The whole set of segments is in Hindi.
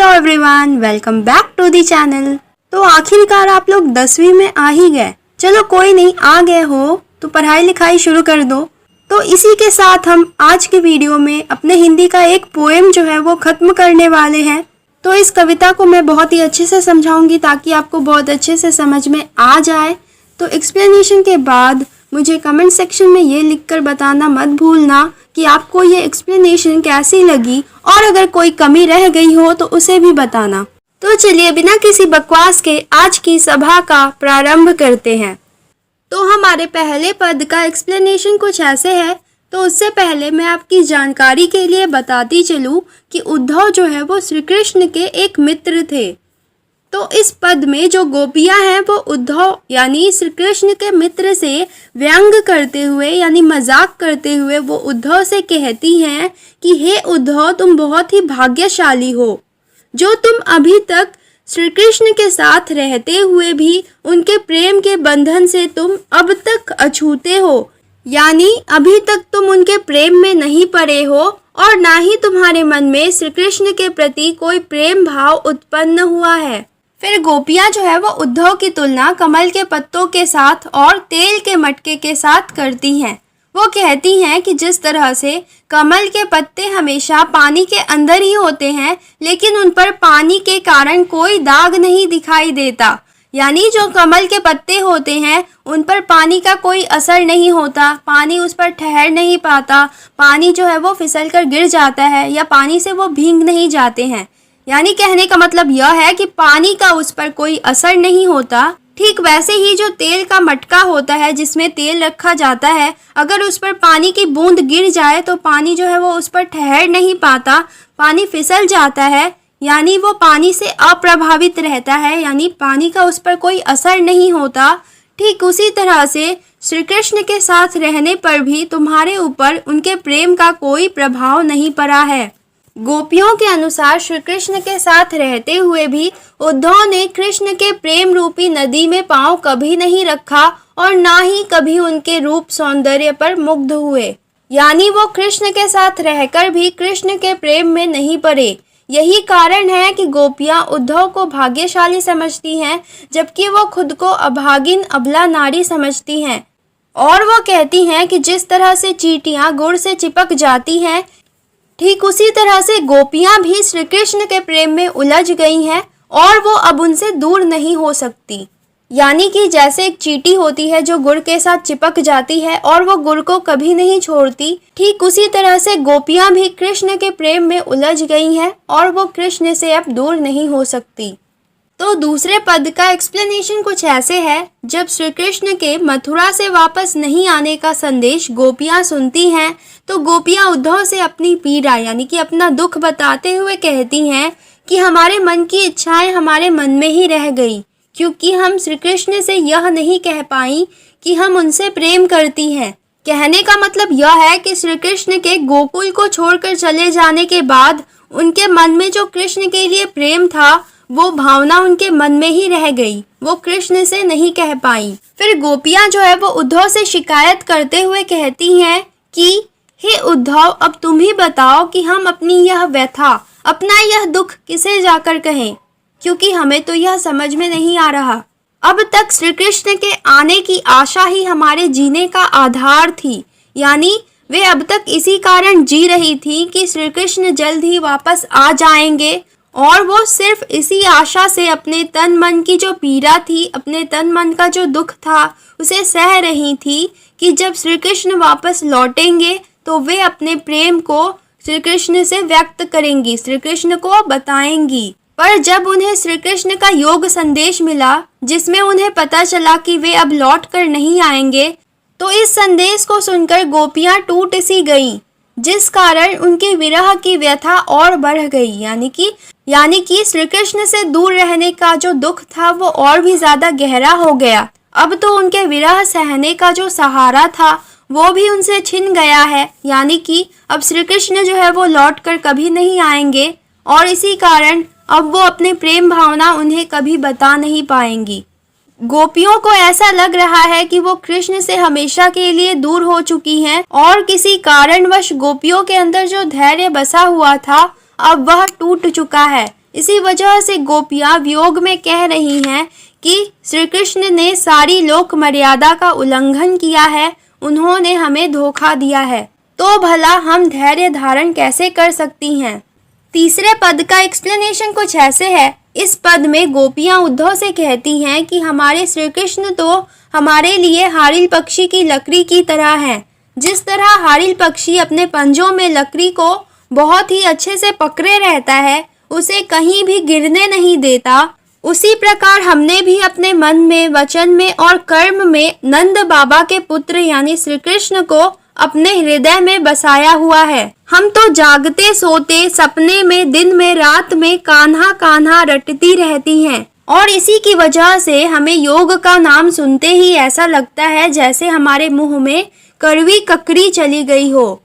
Everyone, welcome back to the channel. तो आखिरकार आप लोग 10वीं में आ ही गए। चलो कोई नहीं, आ गए हो तो पढ़ाई लिखाई शुरू कर दो। तो इसी के साथ हम आज की वीडियो में अपने हिंदी का एक पोएम जो है वो खत्म करने वाले हैं। तो इस कविता को मैं बहुत ही अच्छे से समझाऊंगी ताकि आपको बहुत अच्छे से समझ में आ जाए। तो एक्सप्लेनेशन के बाद मुझे कमेंट सेक्शन में ये लिखकर बताना मत भूलना कि आपको ये एक्सप्लेनेशन कैसी लगी, और अगर कोई कमी रह गई हो तो उसे भी बताना। तो चलिए बिना किसी बकवास के आज की सभा का प्रारंभ करते हैं। तो हमारे पहले पद का एक्सप्लेनेशन कुछ ऐसे है। तो उससे पहले मैं आपकी जानकारी के लिए बताती चलूं कि उद्धव जो है वो श्री कृष्ण के एक मित्र थे। तो इस पद में जो गोपियां हैं वो उद्धव यानी श्री कृष्ण के मित्र से व्यंग करते हुए यानी मजाक करते हुए वो उद्धव से कहती हैं कि हे उद्धव, तुम बहुत ही भाग्यशाली हो जो तुम अभी तक श्री कृष्ण के साथ रहते हुए भी उनके प्रेम के बंधन से तुम अब तक अछूते हो, यानी अभी तक तुम उनके प्रेम में नहीं पड़े हो और ना ही तुम्हारे मन में श्री कृष्ण के प्रति कोई प्रेम भाव उत्पन्न हुआ है। फिर गोपियां जो है वो उद्धव की तुलना कमल के पत्तों के साथ और तेल के मटके के साथ करती हैं। वो कहती हैं कि जिस तरह से कमल के पत्ते हमेशा पानी के अंदर ही होते हैं लेकिन उन पर पानी के कारण कोई दाग नहीं दिखाई देता, यानी जो कमल के पत्ते होते हैं उन पर पानी का कोई असर नहीं होता, पानी उस पर ठहर नहीं पाता, पानी जो है वो फिसल कर गिर जाता है या पानी से वो भीग नहीं जाते हैं। यानी कहने का मतलब यह है कि पानी का उस पर कोई असर नहीं होता। ठीक वैसे ही जो तेल का मटका होता है जिसमें तेल रखा जाता है, अगर उस पर पानी की बूंद गिर जाए तो पानी जो है वो उस पर ठहर नहीं पाता, पानी फिसल जाता है, यानी वो पानी से अप्रभावित रहता है, यानी पानी का उस पर कोई असर नहीं होता। ठीक उसी तरह से श्री कृष्ण के साथ रहने पर भी तुम्हारे ऊपर उनके प्रेम का कोई प्रभाव नहीं पड़ा है। गोपियों के अनुसार श्री कृष्ण के साथ रहते हुए भी उद्धव ने कृष्ण के प्रेम रूपी नदी में पांव कभी नहीं रखा और ना ही कभी उनके रूप सौंदर्य पर मुग्ध हुए, यानी वो कृष्ण के साथ रहकर भी कृष्ण के प्रेम में नहीं पड़े। यही कारण है कि गोपियां उद्धव को भाग्यशाली समझती हैं जबकि वो खुद को अभागिन अबला नारी समझती हैं। और वो कहती हैं कि जिस तरह से चींटियां गुड़ से चिपक जाती हैं, ठीक उसी तरह से गोपियां भी श्री कृष्ण के प्रेम में उलझ गई हैं और वो अब उनसे दूर नहीं हो सकती। यानी कि जैसे एक चींटी होती है जो गुड़ के साथ चिपक जाती है और वो गुड़ को कभी नहीं छोड़ती, ठीक उसी तरह से गोपियां भी कृष्ण के प्रेम में उलझ गई हैं और वो कृष्ण से अब दूर नहीं हो सकती। तो दूसरे पद का एक्सप्लेनेशन कुछ ऐसे है। जब श्री कृष्ण के मथुरा से वापस नहीं आने का संदेश गोपियां सुनती हैं तो गोपियां उद्धव से अपनी पीड़ा यानी कि अपना दुख बताते हुए कहती हैं कि हमारे मन की इच्छाएं हमारे मन में ही रह गई, क्योंकि हम श्री कृष्ण से यह नहीं कह पाई कि हम उनसे प्रेम करती हैं। कहने का मतलब यह है कि श्री कृष्ण के गोकुल को छोड़कर चले जाने के बाद उनके मन में जो कृष्ण के लिए प्रेम था वो भावना उनके मन में ही रह गई, वो कृष्ण से नहीं कह पाई। फिर गोपियां जो है वो उद्धव से शिकायत करते हुए कहती हैं कि हे उद्धव, अब तुम ही बताओ कि हम अपनी यह व्यथा, अपना यह दुख किसे जाकर कहें, क्योंकि हमें तो यह समझ में नहीं आ रहा। अब तक श्री कृष्ण के आने की आशा ही हमारे जीने का आधार थी, यानी वे अब तक इसी कारण जी रही थी कि श्री कृष्ण जल्द ही वापस आ जाएंगे, और वो सिर्फ इसी आशा से अपने तन मन की जो पीड़ा थी, अपने तन मन का जो दुख था उसे सह रही थी कि जब श्री कृष्ण वापस लौटेंगे तो वे अपने प्रेम को श्री कृष्ण से व्यक्त करेंगी, श्री कृष्ण को बताएंगी। पर जब उन्हें श्री कृष्ण का योग संदेश मिला जिसमें उन्हें पता चला कि वे अब लौट कर नहीं आएंगे, तो इस संदेश को सुनकर गोपियां टूट सी गईं, जिस कारण उनके विरह की व्यथा और बढ़ गई, यानी कि श्री कृष्ण से दूर रहने का जो दुख था वो और भी ज्यादा गहरा हो गया। अब तो उनके विरह सहने का जो सहारा था वो भी उनसे छिन गया है, यानी कि अब श्री कृष्ण जो है वो लौट कर कभी नहीं आएंगे और इसी कारण अब वो अपने प्रेम भावना उन्हें कभी बता नहीं पाएंगी। गोपियों को ऐसा लग रहा है कि वो कृष्ण से हमेशा के लिए दूर हो चुकी हैं और किसी कारणवश गोपियों के अंदर जो धैर्य बसा हुआ था अब वह टूट चुका है। इसी वजह से गोपियाँ वियोग में कह रही हैं कि श्री कृष्ण ने सारी लोक मर्यादा का उल्लंघन किया है, उन्होंने हमें धोखा दिया है, तो भला हम धैर्य धारण कैसे कर सकती हैं। तीसरे पद का एक्सप्लेनेशन कुछ ऐसे है। इस पद में गोपियाँ उद्धव से कहती हैं कि हमारे श्री कृष्ण तो हमारे लिए हारिल पक्षी की लकड़ी की तरह हैं। जिस तरह हारिल पक्षी अपने पंजों में लकड़ी को बहुत ही अच्छे से पकड़े रहता है, उसे कहीं भी गिरने नहीं देता, उसी प्रकार हमने भी अपने मन में, वचन में और कर्म में नंद बाबा के पुत्र यानी श्री कृष्ण को अपने हृदय में बसाया हुआ है। हम तो जागते सोते सपने में, दिन में, रात में कान्हा कान्हा रटती रहती हैं और इसी की वजह से हमें योग का नाम सुनते ही ऐसा लगता है जैसे हमारे मुंह में कड़वी ककड़ी चली गई हो।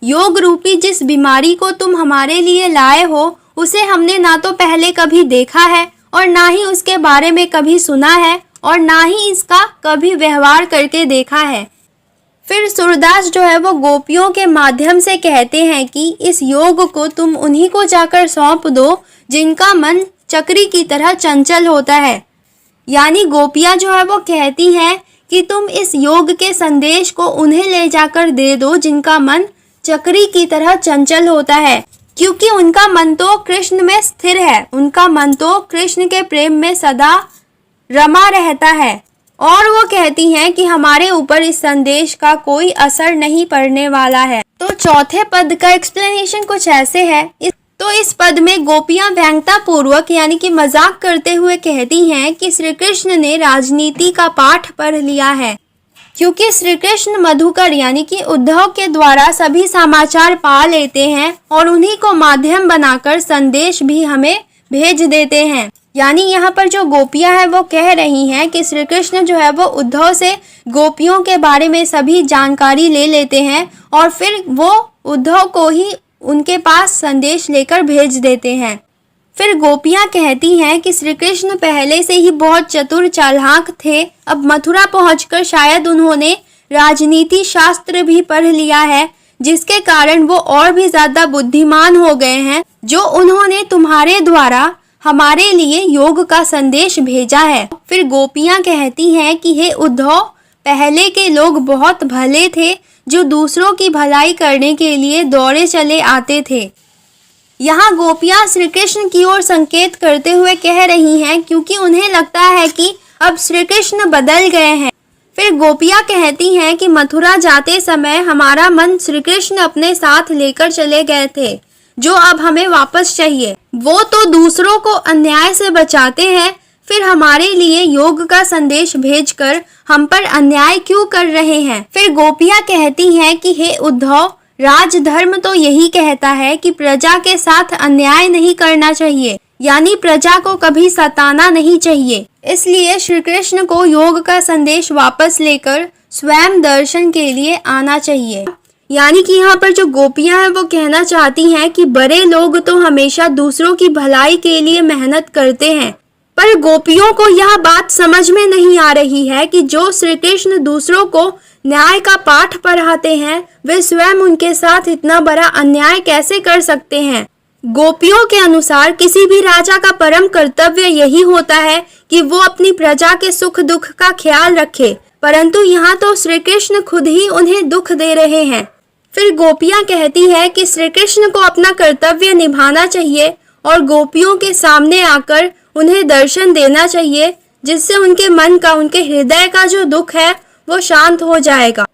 योग रूपी जिस बीमारी को तुम हमारे लिए लाए हो, उसे हमने ना तो पहले कभी देखा है और ना ही उसके बारे में कभी सुना है और ना ही इसका कभी व्यवहार करके देखा है। फिर सूरदास जो है वो गोपियों के माध्यम से कहते हैं कि इस योग को तुम उन्हीं को जाकर सौंप दो जिनका मन चक्री की तरह चंचल होता है। यानी गोपियाँ जो है वो कहती हैं कि तुम इस योग के संदेश को उन्हें ले जाकर दे दो जिनका मन चक्री की तरह चंचल होता है, क्योंकि उनका मन तो कृष्ण में स्थिर है, उनका मन तो कृष्ण के प्रेम में सदा रमा रहता है। और वो कहती हैं कि हमारे ऊपर इस संदेश का कोई असर नहीं पड़ने वाला है। तो चौथे पद का एक्सप्लेनेशन कुछ ऐसे है। इस पद में गोपियां व्यंगता पूर्वक यानी कि मजाक करते हुए कहती हैं कि श्री कृष्ण ने राजनीति का पाठ पढ़ लिया है, क्योंकि श्री कृष्ण मधुकर यानी कि उद्धव के द्वारा सभी समाचार पा लेते हैं और उन्हीं को माध्यम बनाकर संदेश भी हमें भेज देते हैं। यानी यहाँ पर जो गोपियां हैं वो कह रही हैं कि श्री कृष्ण जो है वो उद्धव से गोपियों के बारे में सभी जानकारी ले लेते हैं और फिर वो उद्धव को ही उनके पास संदेश लेकर भेज देते हैं। फिर गोपियां कहती हैं कि श्री कृष्ण पहले से ही बहुत चतुर चालाक थे, अब मथुरा पहुंचकर शायद उन्होंने राजनीति शास्त्र भी पढ़ लिया है, जिसके कारण वो और भी ज्यादा बुद्धिमान हो गए हैं, जो उन्होंने तुम्हारे द्वारा हमारे लिए योग का संदेश भेजा है। फिर गोपियां कहती हैं कि हे उद्धव, पहले के लोग बहुत भले थे, जो दूसरों की भलाई करने के लिए दौड़े चले आते थे। यहाँ गोपियां श्री कृष्ण की ओर संकेत करते हुए कह रही हैं, क्योंकि उन्हें लगता है कि अब श्री कृष्ण बदल गए हैं। फिर गोपियां कहती हैं कि मथुरा जाते समय हमारा मन श्री कृष्ण अपने साथ लेकर चले गए थे, जो अब हमें वापस चाहिए। वो तो दूसरों को अन्याय से बचाते हैं, फिर हमारे लिए योग का संदेश भेजकर हम पर अन्याय क्यों कर रहे हैं। फिर गोपियां कहती हैं कि हे उद्धव, राजधर्म तो यही कहता है कि प्रजा के साथ अन्याय नहीं करना चाहिए, यानी प्रजा को कभी सताना नहीं चाहिए। इसलिए श्री कृष्ण को योग का संदेश वापस लेकर स्वयं दर्शन के लिए आना चाहिए। यानी कि यहाँ पर जो गोपियां हैं वो कहना चाहती हैं कि बड़े लोग तो हमेशा दूसरों की भलाई के लिए मेहनत करते हैं, पर गोपियों को यह बात समझ में नहीं आ रही है कि जो श्री कृष्ण दूसरों को न्याय का पाठ पढ़ाते हैं, वे स्वयं उनके साथ इतना बड़ा अन्याय कैसे कर सकते हैं। गोपियों के अनुसार किसी भी राजा का परम कर्तव्य यही होता है कि वो अपनी प्रजा के सुख दुख का ख्याल रखे, परंतु यहाँ तो श्री कृष्ण खुद ही उन्हें दुख दे रहे हैं। फिर गोपियां कहती है कि श्री कृष्ण को अपना कर्तव्य निभाना चाहिए और गोपियों के सामने आकर उन्हें दर्शन देना चाहिए, जिससे उनके मन का, उनके हृदय का जो दुख है वो शांत हो जाएगा।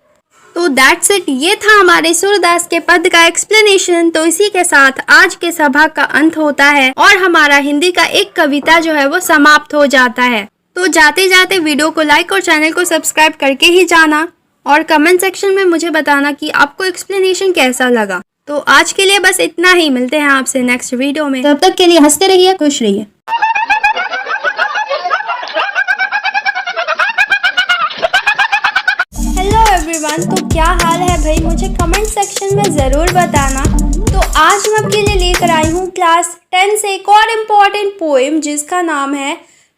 तो दैट्स इट, ये था हमारे सूरदास के पद का एक्सप्लेनेशन। तो इसी के साथ आज के सभा का अंत होता है और हमारा हिंदी का एक कविता जो है वो समाप्त हो जाता है। तो जाते जाते वीडियो को लाइक और चैनल को सब्सक्राइब करके ही जाना और कमेंट सेक्शन में मुझे बताना कि आपको एक्सप्लेनेशन कैसा लगा। तो आज के लिए बस इतना ही, मिलते हैं आपसे नेक्स्ट वीडियो में। तब तक के लिए हंसते रहिए, खुश रहिए। हेलो एवरीवन, तो क्या हाल है भाई, मुझे कमेंट सेक्शन में ज़रूर बताना। तो आज मैं आपके लिए लेकर आई हूँ क्लास 10 से एक और इम्पॉर्टेंट पोएम, जिसका नाम है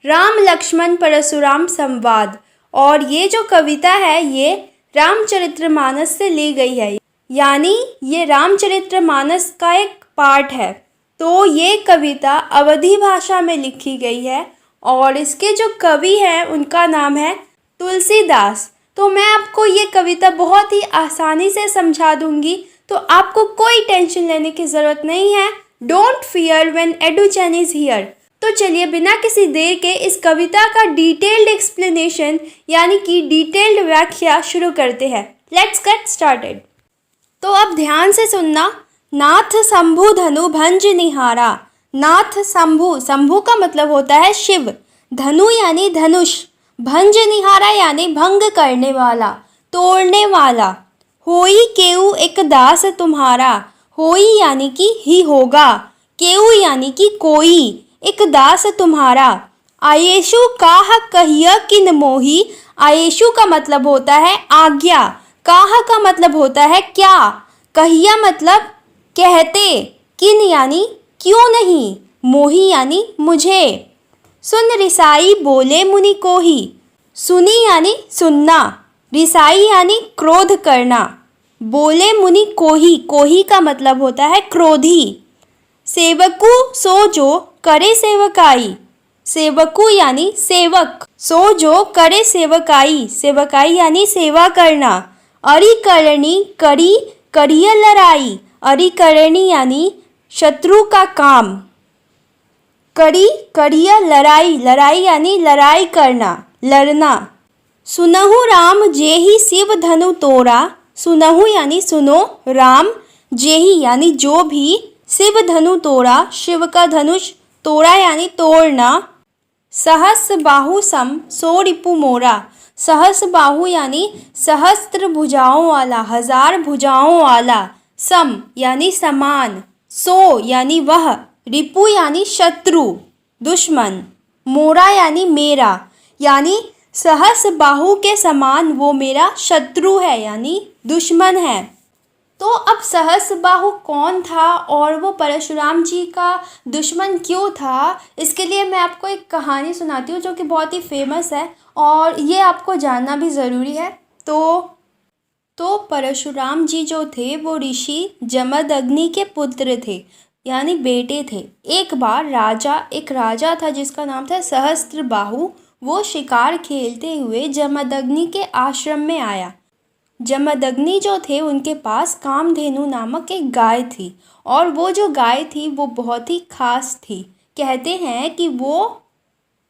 राम लक्ष्मण परशुराम संवाद। और ये जो कविता है ये रामचरितमानस से ली गई है, यानी ये रामचरितमानस का एक पार्ट है। तो ये कविता अवधी भाषा में लिखी गई है और इसके जो कवि हैं उनका नाम है तुलसीदास। तो मैं आपको ये कविता बहुत ही आसानी से समझा दूंगी, तो आपको कोई टेंशन लेने की ज़रूरत नहीं है। Don't fear when Educhain is here. तो चलिए बिना किसी देर के इस कविता का डिटेल्ड एक्सप्लेनेशन यानी कि डिटेल्ड व्याख्या शुरू करते हैं। Let's get started. तो अब ध्यान से सुनना। नाथ शंभु धनु भंज निहारा। नाथ शंभु, शंभु का मतलब होता है शिव। धनु यानी धनुष। भंज निहारा यानी भंग करने वाला, तोड़ने वाला। होई केऊ एक दास तुम्हारा। होई यानी कि ही होगा, केऊ यानी कि कोई, एक दास तुम्हारा। आयेशु काह कहिया किन मोही। आयेशु का मतलब होता है आज्ञा। काह का मतलब होता है क्या। कहिया मतलब कहते। किन यानी क्यों नहीं। मोही यानी मुझे। सुन रिसाई बोले मुनि कोही। सुनी यानी सुनना। रिसाई यानी क्रोध करना। बोले मुनि कोही, कोही का मतलब होता है क्रोधी। सेवकु सो जो करे सेवकाई। सेवकु यानी सेवक। सो जो करे सेवकाई, सेवकाई यानी सेवा करना। अरिकरणी करी करिय लड़ाई। अरिकरणी यानी शत्रु का काम। करी करिय लड़ाई, लड़ाई यानी लड़ाई करना, लड़ना। सुनहु राम जेहि शिव धनु तोड़ा। सुनहु यानी सुनो, राम, जेहि यानी जो भी, शिव धनु तोड़ा, शिव का धनुष, तोड़ा यानी तोड़ना। सहस बाहु सम सो रिपु मोरा। सहस बाहु यानी सहस्त्र भुजाओं वाला, हजार भुजाओं वाला। सम यानी समान। सो यानी वह। रिपु यानी शत्रु, दुश्मन। मोरा यानी मेरा, यानी सहस बाहु के समान वो मेरा शत्रु है यानी दुश्मन है। तो अब सहस बाहु कौन था और वो परशुराम जी का दुश्मन क्यों था, इसके लिए मैं आपको एक कहानी सुनाती हूँ जो कि बहुत ही फेमस है और ये आपको जानना भी ज़रूरी है। तो परशुराम जी जो थे वो ऋषि जमदग्नि के पुत्र थे यानी बेटे थे। एक बार एक राजा था जिसका नाम था सहस्त्रबाहु। वो शिकार खेलते हुए जमदग्नि के आश्रम में आया। जमदग्नि जो थे उनके पास कामधेनु नामक एक गाय थी और वो जो गाय थी वो बहुत ही खास थी। कहते हैं कि वो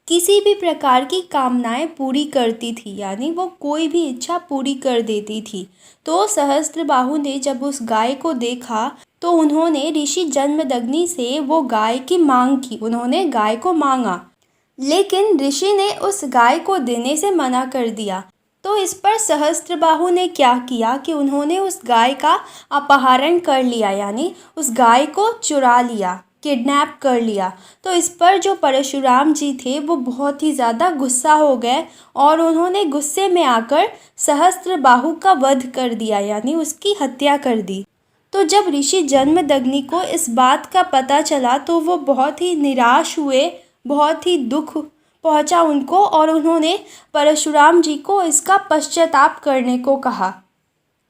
किसी भी प्रकार की कामनाएं पूरी करती थी, यानी वो कोई भी इच्छा पूरी कर देती थी। तो सहस्त्रबाहु ने जब उस गाय को देखा तो उन्होंने ऋषि जमदग्नि से वो गाय की मांग की। उन्होंने गाय को मांगा, लेकिन ऋषि ने उस गाय को देने से मना कर दिया। तो इस पर सहस्त्रबाहु ने क्या किया कि उन्होंने उस गाय का अपहरण कर लिया, यानी उस गाय को चुरा लिया, किडनैप कर लिया। तो इस पर जो परशुराम जी थे वो बहुत ही ज़्यादा गुस्सा हो गए और उन्होंने गुस्से में आकर सहस्त्रबाहु का वध कर दिया, यानी उसकी हत्या कर दी। तो जब ऋषि जमदग्नि को इस बात का पता चला तो वो बहुत ही निराश हुए, बहुत ही दुख पहुंचा उनको और उन्होंने परशुराम जी को इसका पश्चाताप करने को कहा।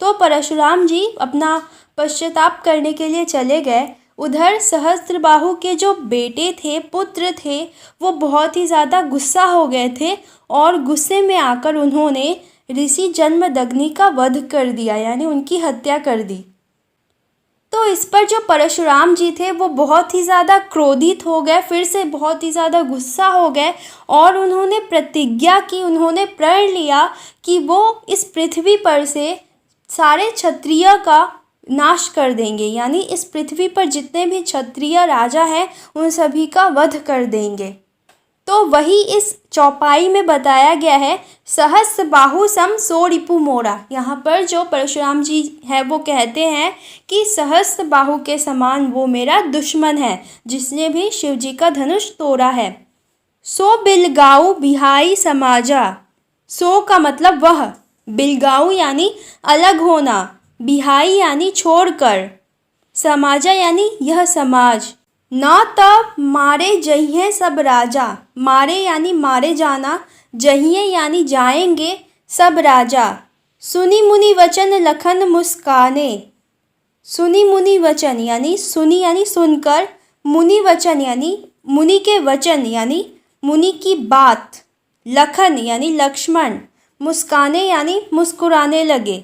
तो परशुराम जी अपना पश्चाताप करने के लिए चले गए। उधर सहस्त्रबाहु के जो बेटे थे, पुत्र थे, वो बहुत ही ज़्यादा गुस्सा हो गए थे और गुस्से में आकर उन्होंने ऋषि जमदग्नि का वध कर दिया, यानी उनकी हत्या कर दी। तो इस पर जो परशुराम जी थे वो बहुत ही ज़्यादा क्रोधित हो गए, फिर से बहुत ही ज़्यादा गुस्सा हो गए और उन्होंने प्रतिज्ञा की, उन्होंने प्रण लिया कि वो इस पृथ्वी पर से सारे क्षत्रिय का नाश कर देंगे, यानी इस पृथ्वी पर जितने भी क्षत्रिय राजा हैं उन सभी का वध कर देंगे। तो वही इस चौपाई में बताया गया है, सहस बाहु सम सो रिपु मोरा। यहाँ पर जो परशुराम जी है वो कहते हैं कि सहस बाहु के समान वो मेरा दुश्मन है जिसने भी शिव जी का धनुष तोड़ा है। सो बिलगाऊ बिहाई समाजा। सो का मतलब वह, बिलगाऊ यानी अलग होना, बिहाई यानी छोड़कर, समाजा यानी यह समाज। न तब मारे जहिए सब राजा। मारे यानी मारे जाना, जहिए यानी जाएंगे सब राजा। सुनी मुनि वचन लखन मुस्काने। सुनी मुनि वचन यानी सुनी यानी सुनकर, मुनि वचन यानी मुनि के वचन यानी मुनि की बात। लखन यानी लक्ष्मण, मुस्काने यानी मुस्कुराने लगे।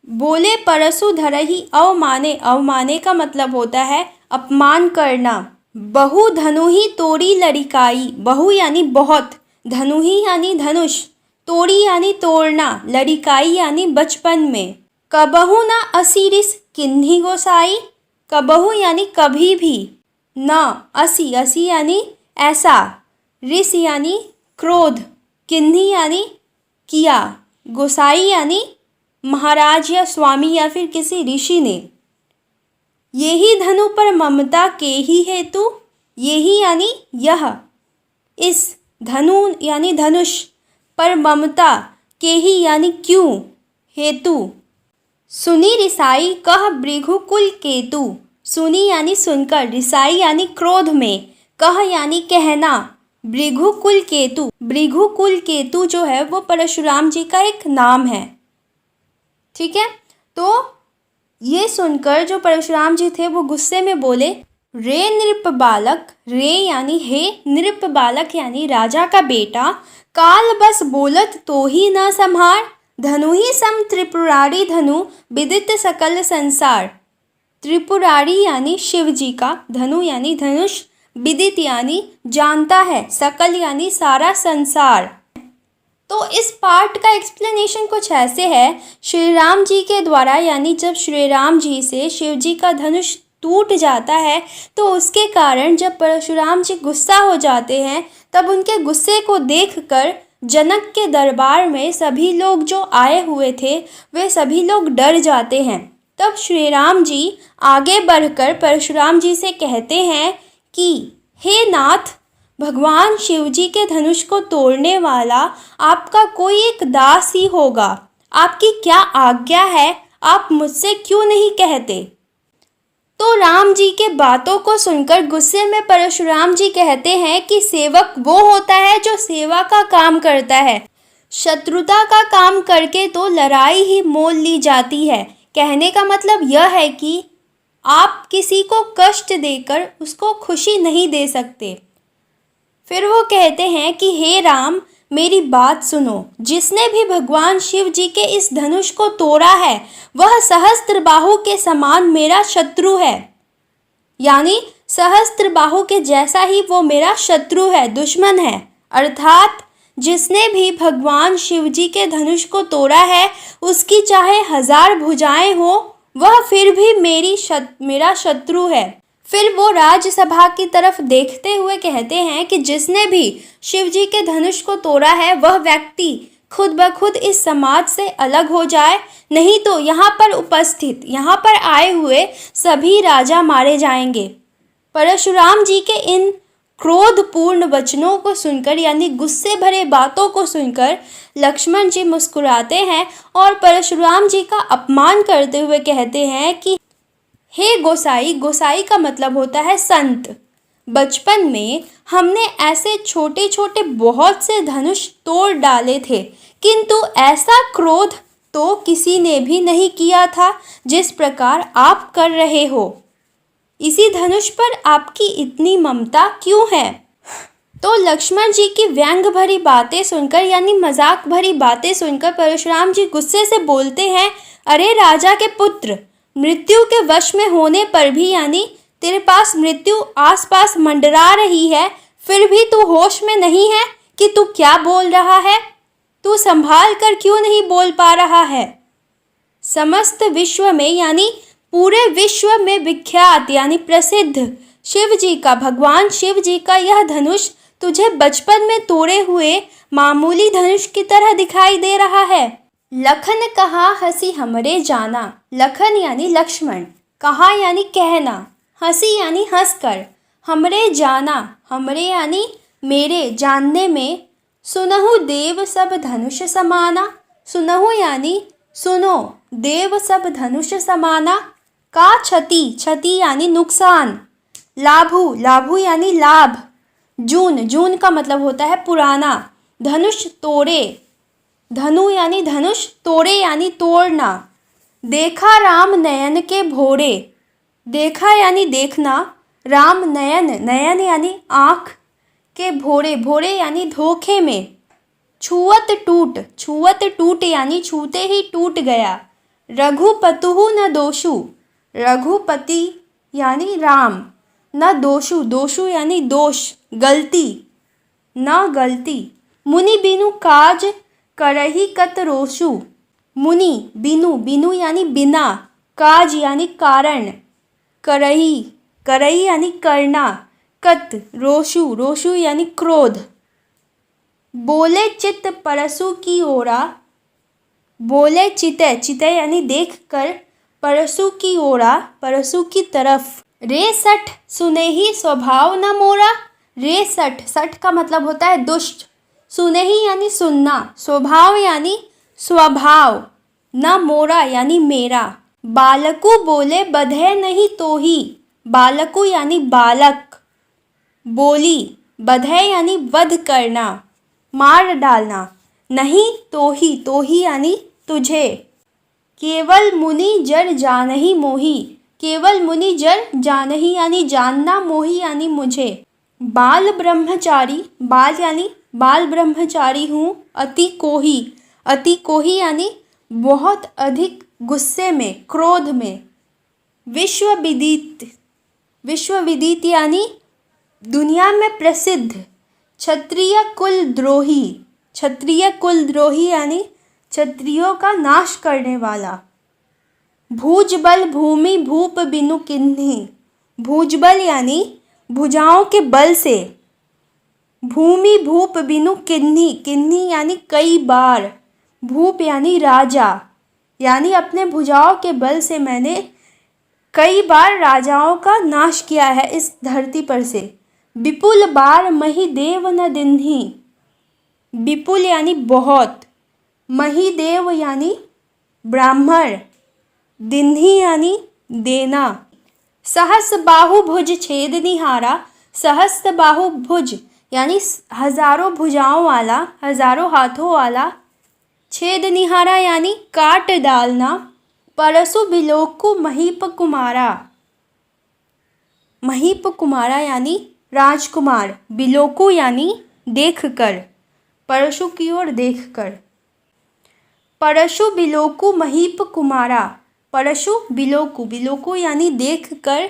बोले परसु धरहि अवमाने, अवमाने का मतलब होता है अपमान करना। बहु धनुहि तोड़ी लड़िकाई, बहु यानी बहुत, धनुहि यानी धनुष, तोड़ी यानी तोड़ना, लड़िकाई यानी बचपन में। कबहु न असी रिस किन्ही गोसाई, कबहु यानी कभी भी, न असी, असी यानी ऐसा, रिस यानी क्रोध, किन्ही यानी किया, गोसाई यानी महाराज या स्वामी या फिर किसी ऋषि ने। यही धनु पर ममता के ही हेतु, यही यानी यह, इस धनु यानी धनुष, पर ममता के ही यानी क्यों, हेतु। सुनी रिसाई कह भृगुकुल केतु, सुनी यानी सुनकर, रिसाई यानी क्रोध में, कह यानी कहना, भृगुकुल केतु। भृगुकुल केतु जो है वो परशुराम जी का एक नाम है। ठीक है, तो ये सुनकर जो परशुराम जी थे वो गुस्से में बोले, रे नृप बालक, रे यानी हे, नृप बालक यानी राजा का बेटा, काल बस बोलत तो ही न संहार, धनु ही सम त्रिपुरारी धनु विदित सकल संसार। त्रिपुरारी यानी शिव जी का, धनु यानी धनुष, विदित यानी जानता है, सकल यानी सारा संसार। तो इस पार्ट का एक्सप्लेनेशन कुछ ऐसे है, श्री राम जी के द्वारा यानी जब श्री राम जी से शिव जी का धनुष टूट जाता है तो उसके कारण जब परशुराम जी गुस्सा हो जाते हैं तब उनके गुस्से को देखकर जनक के दरबार में सभी लोग जो आए हुए थे वे सभी लोग डर जाते हैं। तब श्री राम जी आगे बढ़कर परशुराम जी से कहते हैं कि हे नाथ, भगवान शिव जी के धनुष को तोड़ने वाला आपका कोई एक दास ही होगा, आपकी क्या आज्ञा है, आप मुझसे क्यों नहीं कहते। तो राम जी के बातों को सुनकर गुस्से में परशुराम जी कहते हैं कि सेवक वो होता है जो सेवा का काम करता है, शत्रुता का काम करके तो लड़ाई ही मोल ली जाती है। कहने का मतलब यह है कि आप किसी को कष्ट देकर उसको खुशी नहीं दे सकते। फिर वो कहते हैं कि हे राम, मेरी बात सुनो, जिसने भी भगवान शिव जी के इस धनुष को तोड़ा है वह सहस्त्रबाहु के समान मेरा शत्रु है, यानी सहस्त्रबाहु के जैसा ही वो मेरा शत्रु है, दुश्मन है। अर्थात जिसने भी भगवान शिव जी के धनुष को तोड़ा है उसकी चाहे 1000 भुजाएं हो वह फिर भी मेरा शत्रु है। फिर वो राज्यसभा की तरफ देखते हुए कहते हैं कि जिसने भी शिव जी के धनुष को तोड़ा है वह व्यक्ति खुद ब खुद इस समाज से अलग हो जाए, नहीं तो यहाँ पर उपस्थित, यहाँ पर आए हुए सभी राजा मारे जाएंगे। परशुराम जी के इन क्रोधपूर्ण वचनों को सुनकर यानी गुस्से भरे बातों को सुनकर लक्ष्मण जी मुस्कुराते हैं और परशुराम जी का अपमान करते हुए कहते हैं कि हे गोसाई, गोसाई का मतलब होता है संत। बचपन में हमने ऐसे छोटे छोटे बहुत से धनुष तोड़ डाले थे, किंतु ऐसा क्रोध तो किसी ने भी नहीं किया था जिस प्रकार आप कर रहे हो। इसी धनुष पर आपकी इतनी ममता क्यों है। तो लक्ष्मण जी की व्यंग भरी बातें सुनकर यानी मजाक भरी बातें सुनकर परशुराम जी गुस्से से बोलते हैं, अरे राजा के पुत्र, मृत्यु के वश में होने पर भी यानी तेरे पास मृत्यु आसपास मंडरा रही है, फिर भी तू होश में नहीं है कि तू क्या बोल रहा है। तू संभाल कर क्यों नहीं बोल पा रहा है। समस्त विश्व में यानी पूरे विश्व में विख्यात यानी प्रसिद्ध शिव जी का, भगवान शिव जी का यह धनुष तुझे बचपन में तोड़े हुए मामूली धनुष की तरह दिखाई दे रहा है। लखन कहा हंसी हमरे जाना, लखन यानी लक्ष्मण, कहा यानी कहना, हंसी यानी हंसकर, हमरे जाना, हमरे यानी मेरे जानने में, सुनहु देव सब धनुष समाना, सुनहु यानी सुनो, देव सब धनुष समाना, का क्षति, क्षति यानी नुकसान, लाभु, लाभु यानी लाभ, जून, जून का मतलब होता है पुराना, धनुष तोड़े, धनु यानी धनुष, तोड़े यानी तोड़ना, देखा राम नयन के भोरे, देखा यानी देखना, राम नयन, नयन यानी आँख के भोरे, भोरे यानी धोखे में। छुअत टूट, छुअत टूट यानी छूते ही टूट गया। रघुपतुहु न दोषु, रघुपति यानी राम, न दोषु, दोषु यानी दोष, गलती, न गलती। मुनि बिनु काज करही कत रोषु, मुनि बिनु, बिनु यानी बिना, काज यानी कारण, करही, करही यानी करना, कत रोषु, रोषु यानी क्रोध। बोले चित परसु की ओरा, बोले चिते, चिते यानी देख कर, परसु की ओरा, परसु की तरफ। रे सठ सुने ही स्वभाव न मोरा, रे सठ, सठ का मतलब होता है दुष्ट, सुने ही यानी सुनना, स्वभाव यानी स्वभाव, न मोरा यानी मेरा। बालकु बोले बधे नहीं तोही, बालकु यानी बालक, बोली, बधे यानी वध करना, मार डालना, नहीं तोही, तोही यानी तुझे। केवल मुनि जर जानही मोही, केवल मुनि जर जानही यानी जानना, मोही यानी मुझे। बाल ब्रह्मचारी, बाल यानी बाल ब्रह्मचारी हूँ, अति कोही, अति कोही यानी बहुत अधिक गुस्से में, क्रोध में। विश्व विदित, विश्व विदित यानी दुनिया में प्रसिद्ध। क्षत्रिय कुल द्रोही, क्षत्रिय कुल द्रोही यानी क्षत्रियों का नाश करने वाला। भुजबल भूमि भूप बिनु किन्ही, भुजबल यानी भुजाओं के बल से। भूमि भूप बिनु किन्ही, किन्ही यानी कई बार, भूप यानी राजा, यानी अपने भुजाओं के बल से मैंने कई बार राजाओं का नाश किया है इस धरती पर से। विपुल बार मही देव न दिन्ही, विपुल यानी बहुत, मही देव यानी ब्राह्मण, दिन्ही यानी देना। सहस बाहु भुज छेद निहारा, सहस्त्र बाहु भुज यानी हजारों भुजाओं वाला, हजारों हाथों वाला। छेद निहारा यानी काट डालना। परसु बिलोकु महीप कुमारा, महीप कुमारा यानी राजकुमार, बिलोकु यानी देख कर, परशु की ओर देख कर। परशु बिलोकु महीप कुमारा, परशु बिलोकु, बिलोकु यानी देख कर,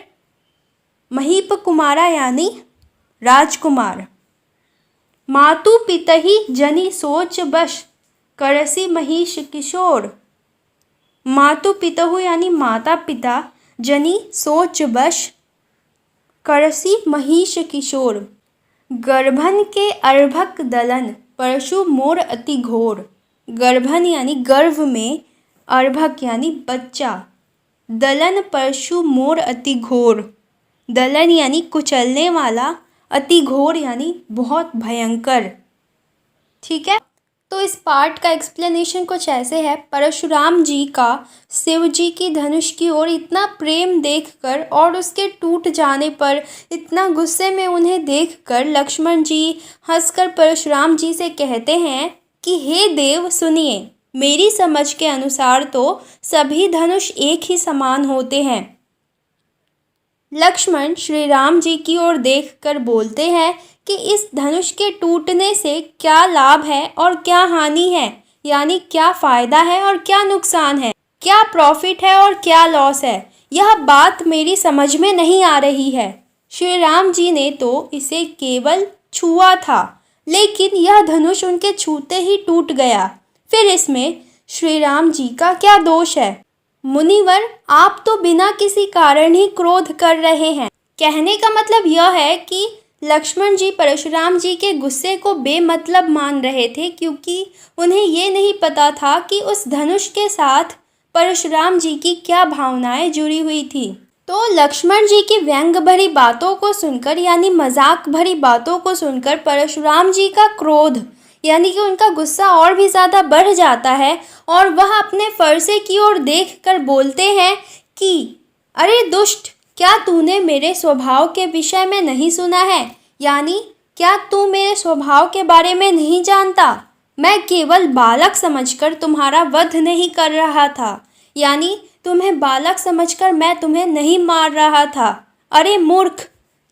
महीप कुमारा यानी राजकुमार। मातु पितहि जनि सोच बश, करसी महिष किशोर। मातु पितहु यानी माता पिता, जनि सोच बश, करसी महिष किशोर। गर्भन के अर्भक दलन, परशु मोर अति घोर। गर्भन यानी गर्भ में, अर्भक यानी बच्चा, दलन परशु मोर अति घोर। दलन यानी कुचलने वाला, अति घोर यानी बहुत भयंकर। ठीक है, तो इस पार्ट का एक्सप्लेनेशन कुछ ऐसे है। परशुराम जी का शिव जी की धनुष की ओर इतना प्रेम देखकर और उसके टूट जाने पर इतना गुस्से में उन्हें देखकर लक्ष्मण जी हंसकर परशुराम जी से कहते हैं कि हे देव सुनिए, मेरी समझ के अनुसार तो सभी धनुष एक ही समान होते हैं। लक्ष्मण श्री राम जी की ओर देखकर बोलते हैं कि इस धनुष के टूटने से क्या लाभ है और क्या हानि है, यानी क्या फ़ायदा है और क्या नुकसान है, क्या प्रॉफिट है और क्या लॉस है, यह बात मेरी समझ में नहीं आ रही है। श्री राम जी ने तो इसे केवल छुआ था, लेकिन यह धनुष उनके छूते ही टूट गया, फिर इसमें श्री राम जी का क्या दोष है। मुनिवर, आप तो बिना किसी कारण ही क्रोध कर रहे हैं। कहने का मतलब यह है कि लक्ष्मण जी परशुराम जी के गुस्से को बेमतलब मान रहे थे, क्योंकि उन्हें ये नहीं पता था कि उस धनुष के साथ परशुराम जी की क्या भावनाएं जुड़ी हुई थी। तो लक्ष्मण जी की व्यंग भरी बातों को सुनकर, यानी मजाक भरी बातों को सुनकर परशुराम जी का क्रोध यानी कि उनका गुस्सा और भी ज़्यादा बढ़ जाता है और वह अपने फरसे की ओर देखकर बोलते हैं कि अरे दुष्ट, क्या तूने मेरे स्वभाव के विषय में नहीं सुना है? यानी क्या तू मेरे स्वभाव के बारे में नहीं जानता? मैं केवल बालक समझकर तुम्हारा वध नहीं कर रहा था, यानी तुम्हें बालक समझकर मैं तुम्हें नहीं मार रहा था। अरे मूर्ख,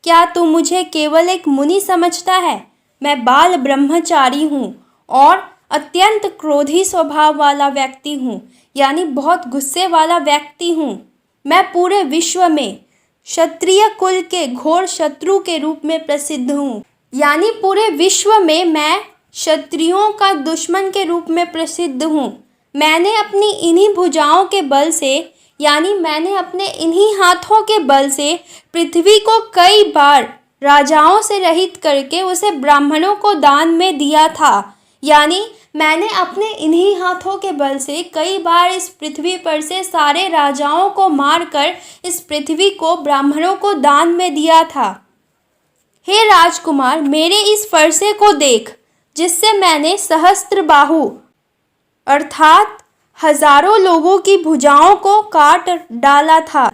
क्या तू मुझे केवल एक मुनि समझता है? मैं बाल ब्रह्मचारी हूँ और अत्यंत क्रोधी स्वभाव वाला व्यक्ति हूँ, यानी बहुत गुस्से वाला व्यक्ति हूँ। मैं पूरे विश्व में क्षत्रिय कुल के घोर शत्रु के रूप में प्रसिद्ध हूँ, यानी पूरे विश्व में मैं क्षत्रियों का दुश्मन के रूप में प्रसिद्ध हूँ। मैंने अपनी इन्हीं भुजाओं के बल से, यानी मैंने अपने इन्हीं हाथों के बल से पृथ्वी को कई बार राजाओं से रहित करके उसे ब्राह्मणों को दान में दिया था। यानी मैंने अपने इन्हीं हाथों के बल से कई बार इस पृथ्वी पर से सारे राजाओं को मारकर इस पृथ्वी को ब्राह्मणों को दान में दिया था। हे राजकुमार, मेरे इस फरसे को देख, जिससे मैंने सहस्त्र बाहु अर्थात हजारों लोगों की भुजाओं को काट डाला था।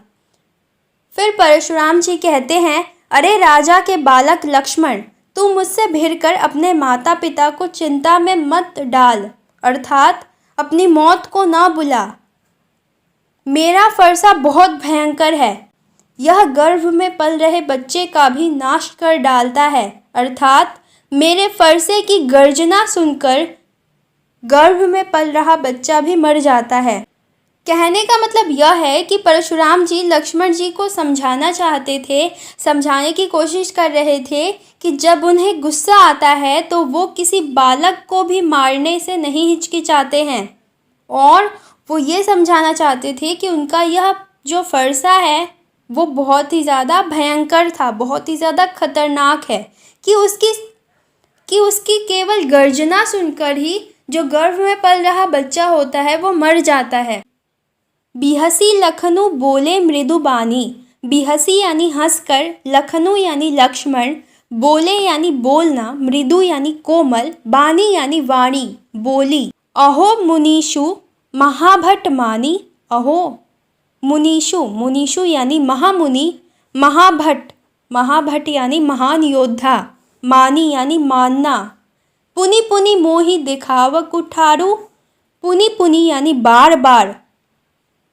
फिर परशुराम जी कहते हैं, अरे राजा के बालक लक्ष्मण, तू मुझसे भिड़कर अपने माता पिता को चिंता में मत डाल, अर्थात अपनी मौत को ना बुला। मेरा फरसा बहुत भयंकर है। यह गर्भ में पल रहे बच्चे का भी नाश कर डालता है, अर्थात मेरे फरसे की गर्जना सुनकर गर्भ में पल रहा बच्चा भी मर जाता है। कहने का मतलब यह है कि परशुराम जी लक्ष्मण जी को समझाना चाहते थे, समझाने की कोशिश कर रहे थे कि जब उन्हें गुस्सा आता है तो वो किसी बालक को भी मारने से नहीं हिचकिचाते हैं, और वो ये समझाना चाहते थे कि उनका यह जो फरसा है वो बहुत ही ज़्यादा भयंकर था, बहुत ही ज़्यादा खतरनाक है, कि उसकी केवल गर्जना सुनकर ही जो गर्भ में पल रहा बच्चा होता है वो मर जाता है। बिहसी लखनऊ बोले मृदु बानी। बिहसी यानी हंसकर, लखनऊ यानी लक्ष्मण, बोले यानी बोलना, मृदु यानी कोमल, बानी यानी वाणी, बोली। अहो मुनीषु महाभट मानी। अहो मुनीषु, मुनीषु यानी महामुनि, महाभट यानी महान योद्धा, मानी यानी मानना। पुनि पुनि मोहि दिखाव कुठारू। पुनि पुनि यानी बार बार,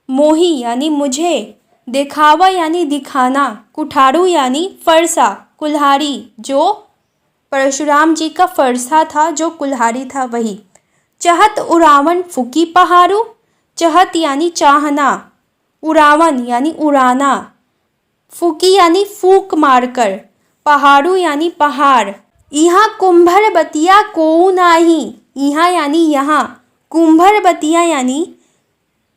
मोहि यानी मुझे, दिखावा यानी दिखाना, कुठारू यानी फरसा, कुल्हाड़ी, जो परशुराम जी का फरसा था, जो कुल्हाड़ी था वही। चहत उरावन फुकी पहाड़ू। चहत यानी चाहना, उरावन यानी उड़ाना, फुकी यानी फूक मारकर, पहाड़ू यानी पहाड़। यहाँ कुंभर बतिया कोऊ नाही। यहाँ यानी यहाँ, कुंभर बतिया यानी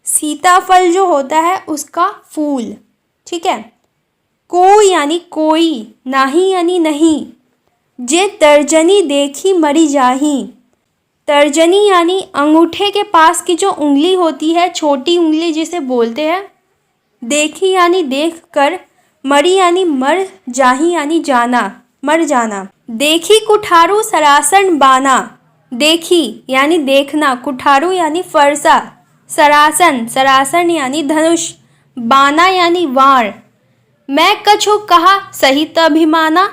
सीताफल जो होता है उसका फूल, ठीक है। को यानी कोई, नाही यानी नहीं। जे तर्जनी देखी मरी जाही। तर्जनी यानी अंगूठे के पास की जो उंगली होती है, छोटी उंगली जिसे बोलते हैं। देखी यानी देख कर, मरी यानी मर, जाही यानी जाना, मर जाना। देखी कुठारू सरासन बाना। देखी यानी देखना, कुठारू यानी फरसा, सरासन, सरासन यानी धनुष, बाना यानी वार। मैं कछु कहा सहित अभिमाना।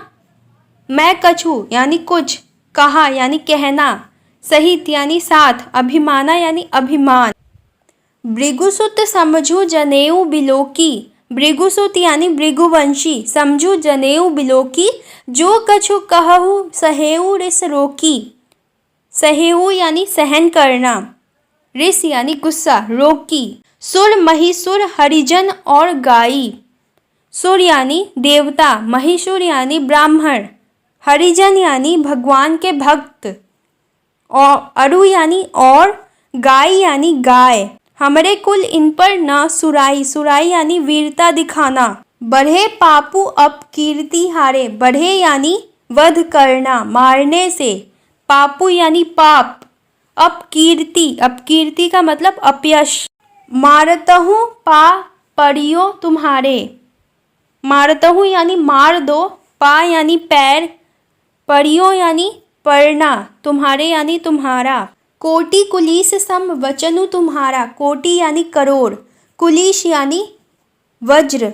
मैं कछु यानी कुछ, कहा यानी कहना, सहित यानी साथ, अभिमाना यानी अभिमान। भृगुसुत समझू जनेऊ बिलोकी। भृगुसुत यानी भृगुवंशी, समझू जनेऊ बिलोकी, जो कछु कहू सहेऊ रिस रोकी। सहेऊ यानी सहन करना, रिस यानी गुस्सा, रोकी। सुर महिसुर हरिजन और गाई। सुर यानी देवता, महिषुर यानी ब्राह्मण, हरिजन यानी भगवान के भक्त, और अरु यानी और, गाय यानी गाय। हमरे कुल इन पर न सुराई। सुराई यानी वीरता दिखाना। बढ़े पापू अपकीर्ति हारे। बढ़े यानी वध करना, मारने से। पापू यानी पाप। अपकीर्ति, अपकीर्ति का मतलब अपयश। मारतहु पा परियो तुम्हारे। मारतहु यानी मार दो, पा यानी पैर, परियो यानी पढ़ना, तुम्हारे यानी तुम्हारा। कोटि कुलीस सम वचनु तुम्हारा। कोटि यानी करोड़, कुलीश यानी वज्र,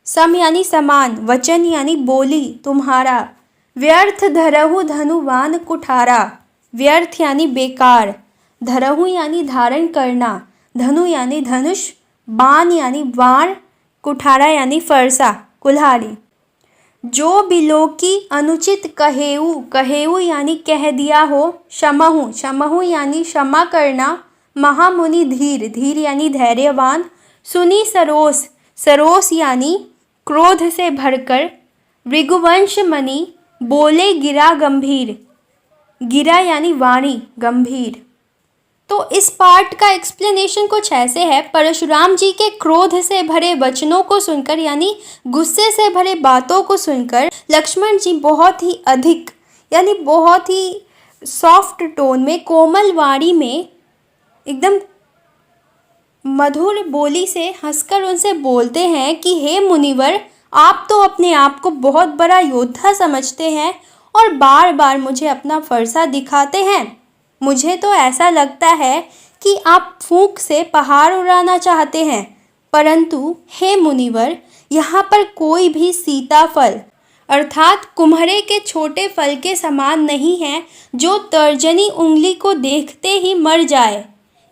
सम यानी समान, वचन यानी बोली, तुम्हारा। व्यर्थ धरहु धनुवान कुठारा। व्यर्थ यानी बेकार, धरहु यानी धारण करना, धनु यानी धनुष, बाण यानी वाण, कुठारा यानी फरसा, कुल्हाड़ी। जो बिलोकी अनुचित कहेऊ, कहेऊ यानी कह दिया हो। क्षमहु, क्षमहु यानी क्षमा करना। महामुनि धीर, धीर यानी धैर्यवान। सुनी सरोस, सरोस यानी क्रोध से भरकर। भृगुवंश मणि, बोले गिरा गंभीर, गिरा यानी वाणी, गंभीर। तो इस पार्ट का एक्सप्लेनेशन कुछ ऐसे है। परशुराम जी के क्रोध से भरे वचनों को सुनकर यानी गुस्से से भरे बातों को सुनकर लक्ष्मण जी बहुत ही अधिक यानी बहुत ही सॉफ्ट टोन में, कोमल वाणी में, एकदम मधुर बोली से हंसकर उनसे बोलते हैं कि हे मुनिवर, आप तो अपने आप को बहुत बड़ा योद्धा समझते हैं और बार बार मुझे अपना फरसा दिखाते हैं। मुझे तो ऐसा लगता है कि आप फूंक से पहाड़ उड़ाना चाहते हैं, परंतु हे मुनिवर, यहाँ पर कोई भी सीताफल अर्थात कुम्हरे के छोटे फल के समान नहीं है जो तर्जनी उंगली को देखते ही मर जाए।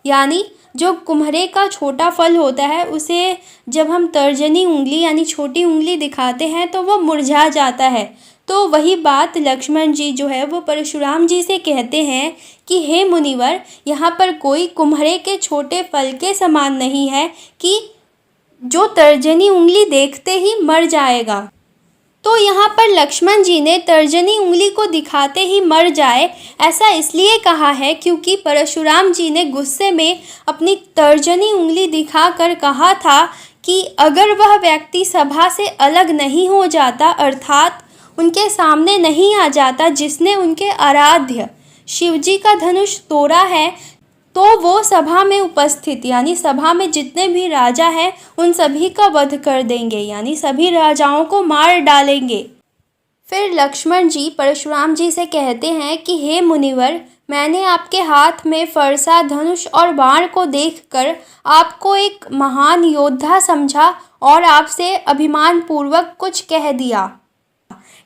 यानी जो कुम्हरे का छोटा फल होता है उसे जब हम तर्जनी उंगली यानी छोटी उंगली दिखाते हैं तो वो मुरझा जाता है। तो वही बात लक्ष्मण जी जो है वो परशुराम जी से कहते हैं कि हे मुनिवर, यहाँ पर कोई कुम्हरे के छोटे फल के समान नहीं है कि जो तर्जनी उंगली देखते ही मर जाएगा। तो यहाँ पर लक्ष्मण जी ने तर्जनी उंगली को दिखाते ही मर जाए ऐसा इसलिए कहा है क्योंकि परशुराम जी ने गुस्से में अपनी तर्जनी उंगली दिखाकर कहा था कि अगर वह व्यक्ति सभा से अलग नहीं हो जाता अर्थात उनके सामने नहीं आ जाता जिसने उनके आराध्य शिवजी का धनुष तोड़ा है, तो वो सभा में उपस्थित यानी सभा में जितने भी राजा हैं उन सभी का वध कर देंगे यानी सभी राजाओं को मार डालेंगे। फिर लक्ष्मण जी परशुराम जी से कहते हैं कि हे मुनिवर, मैंने आपके हाथ में फरसा, धनुष और बाण को देखकर आपको एक महान योद्धा समझा और आपसे अभिमान पूर्वक कुछ कह दिया।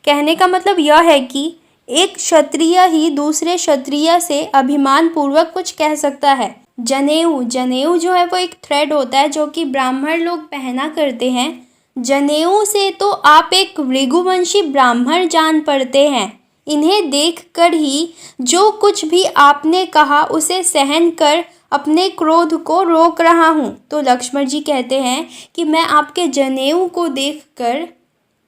कहने का मतलब यह है कि एक क्षत्रिय ही दूसरे क्षत्रिय से अभिमान पूर्वक कुछ कह सकता है। जनेऊ, जनेऊ जो है वो एक थ्रेड होता है जो कि ब्राह्मण लोग पहना करते हैं। जनेऊ से तो आप एक भृगुवंशी ब्राह्मण जान पड़ते हैं। इन्हें देखकर ही जो कुछ भी आपने कहा उसे सहन कर अपने क्रोध को रोक रहा हूँ। तो लक्ष्मण जी कहते हैं कि मैं आपके जनेऊ को देखकर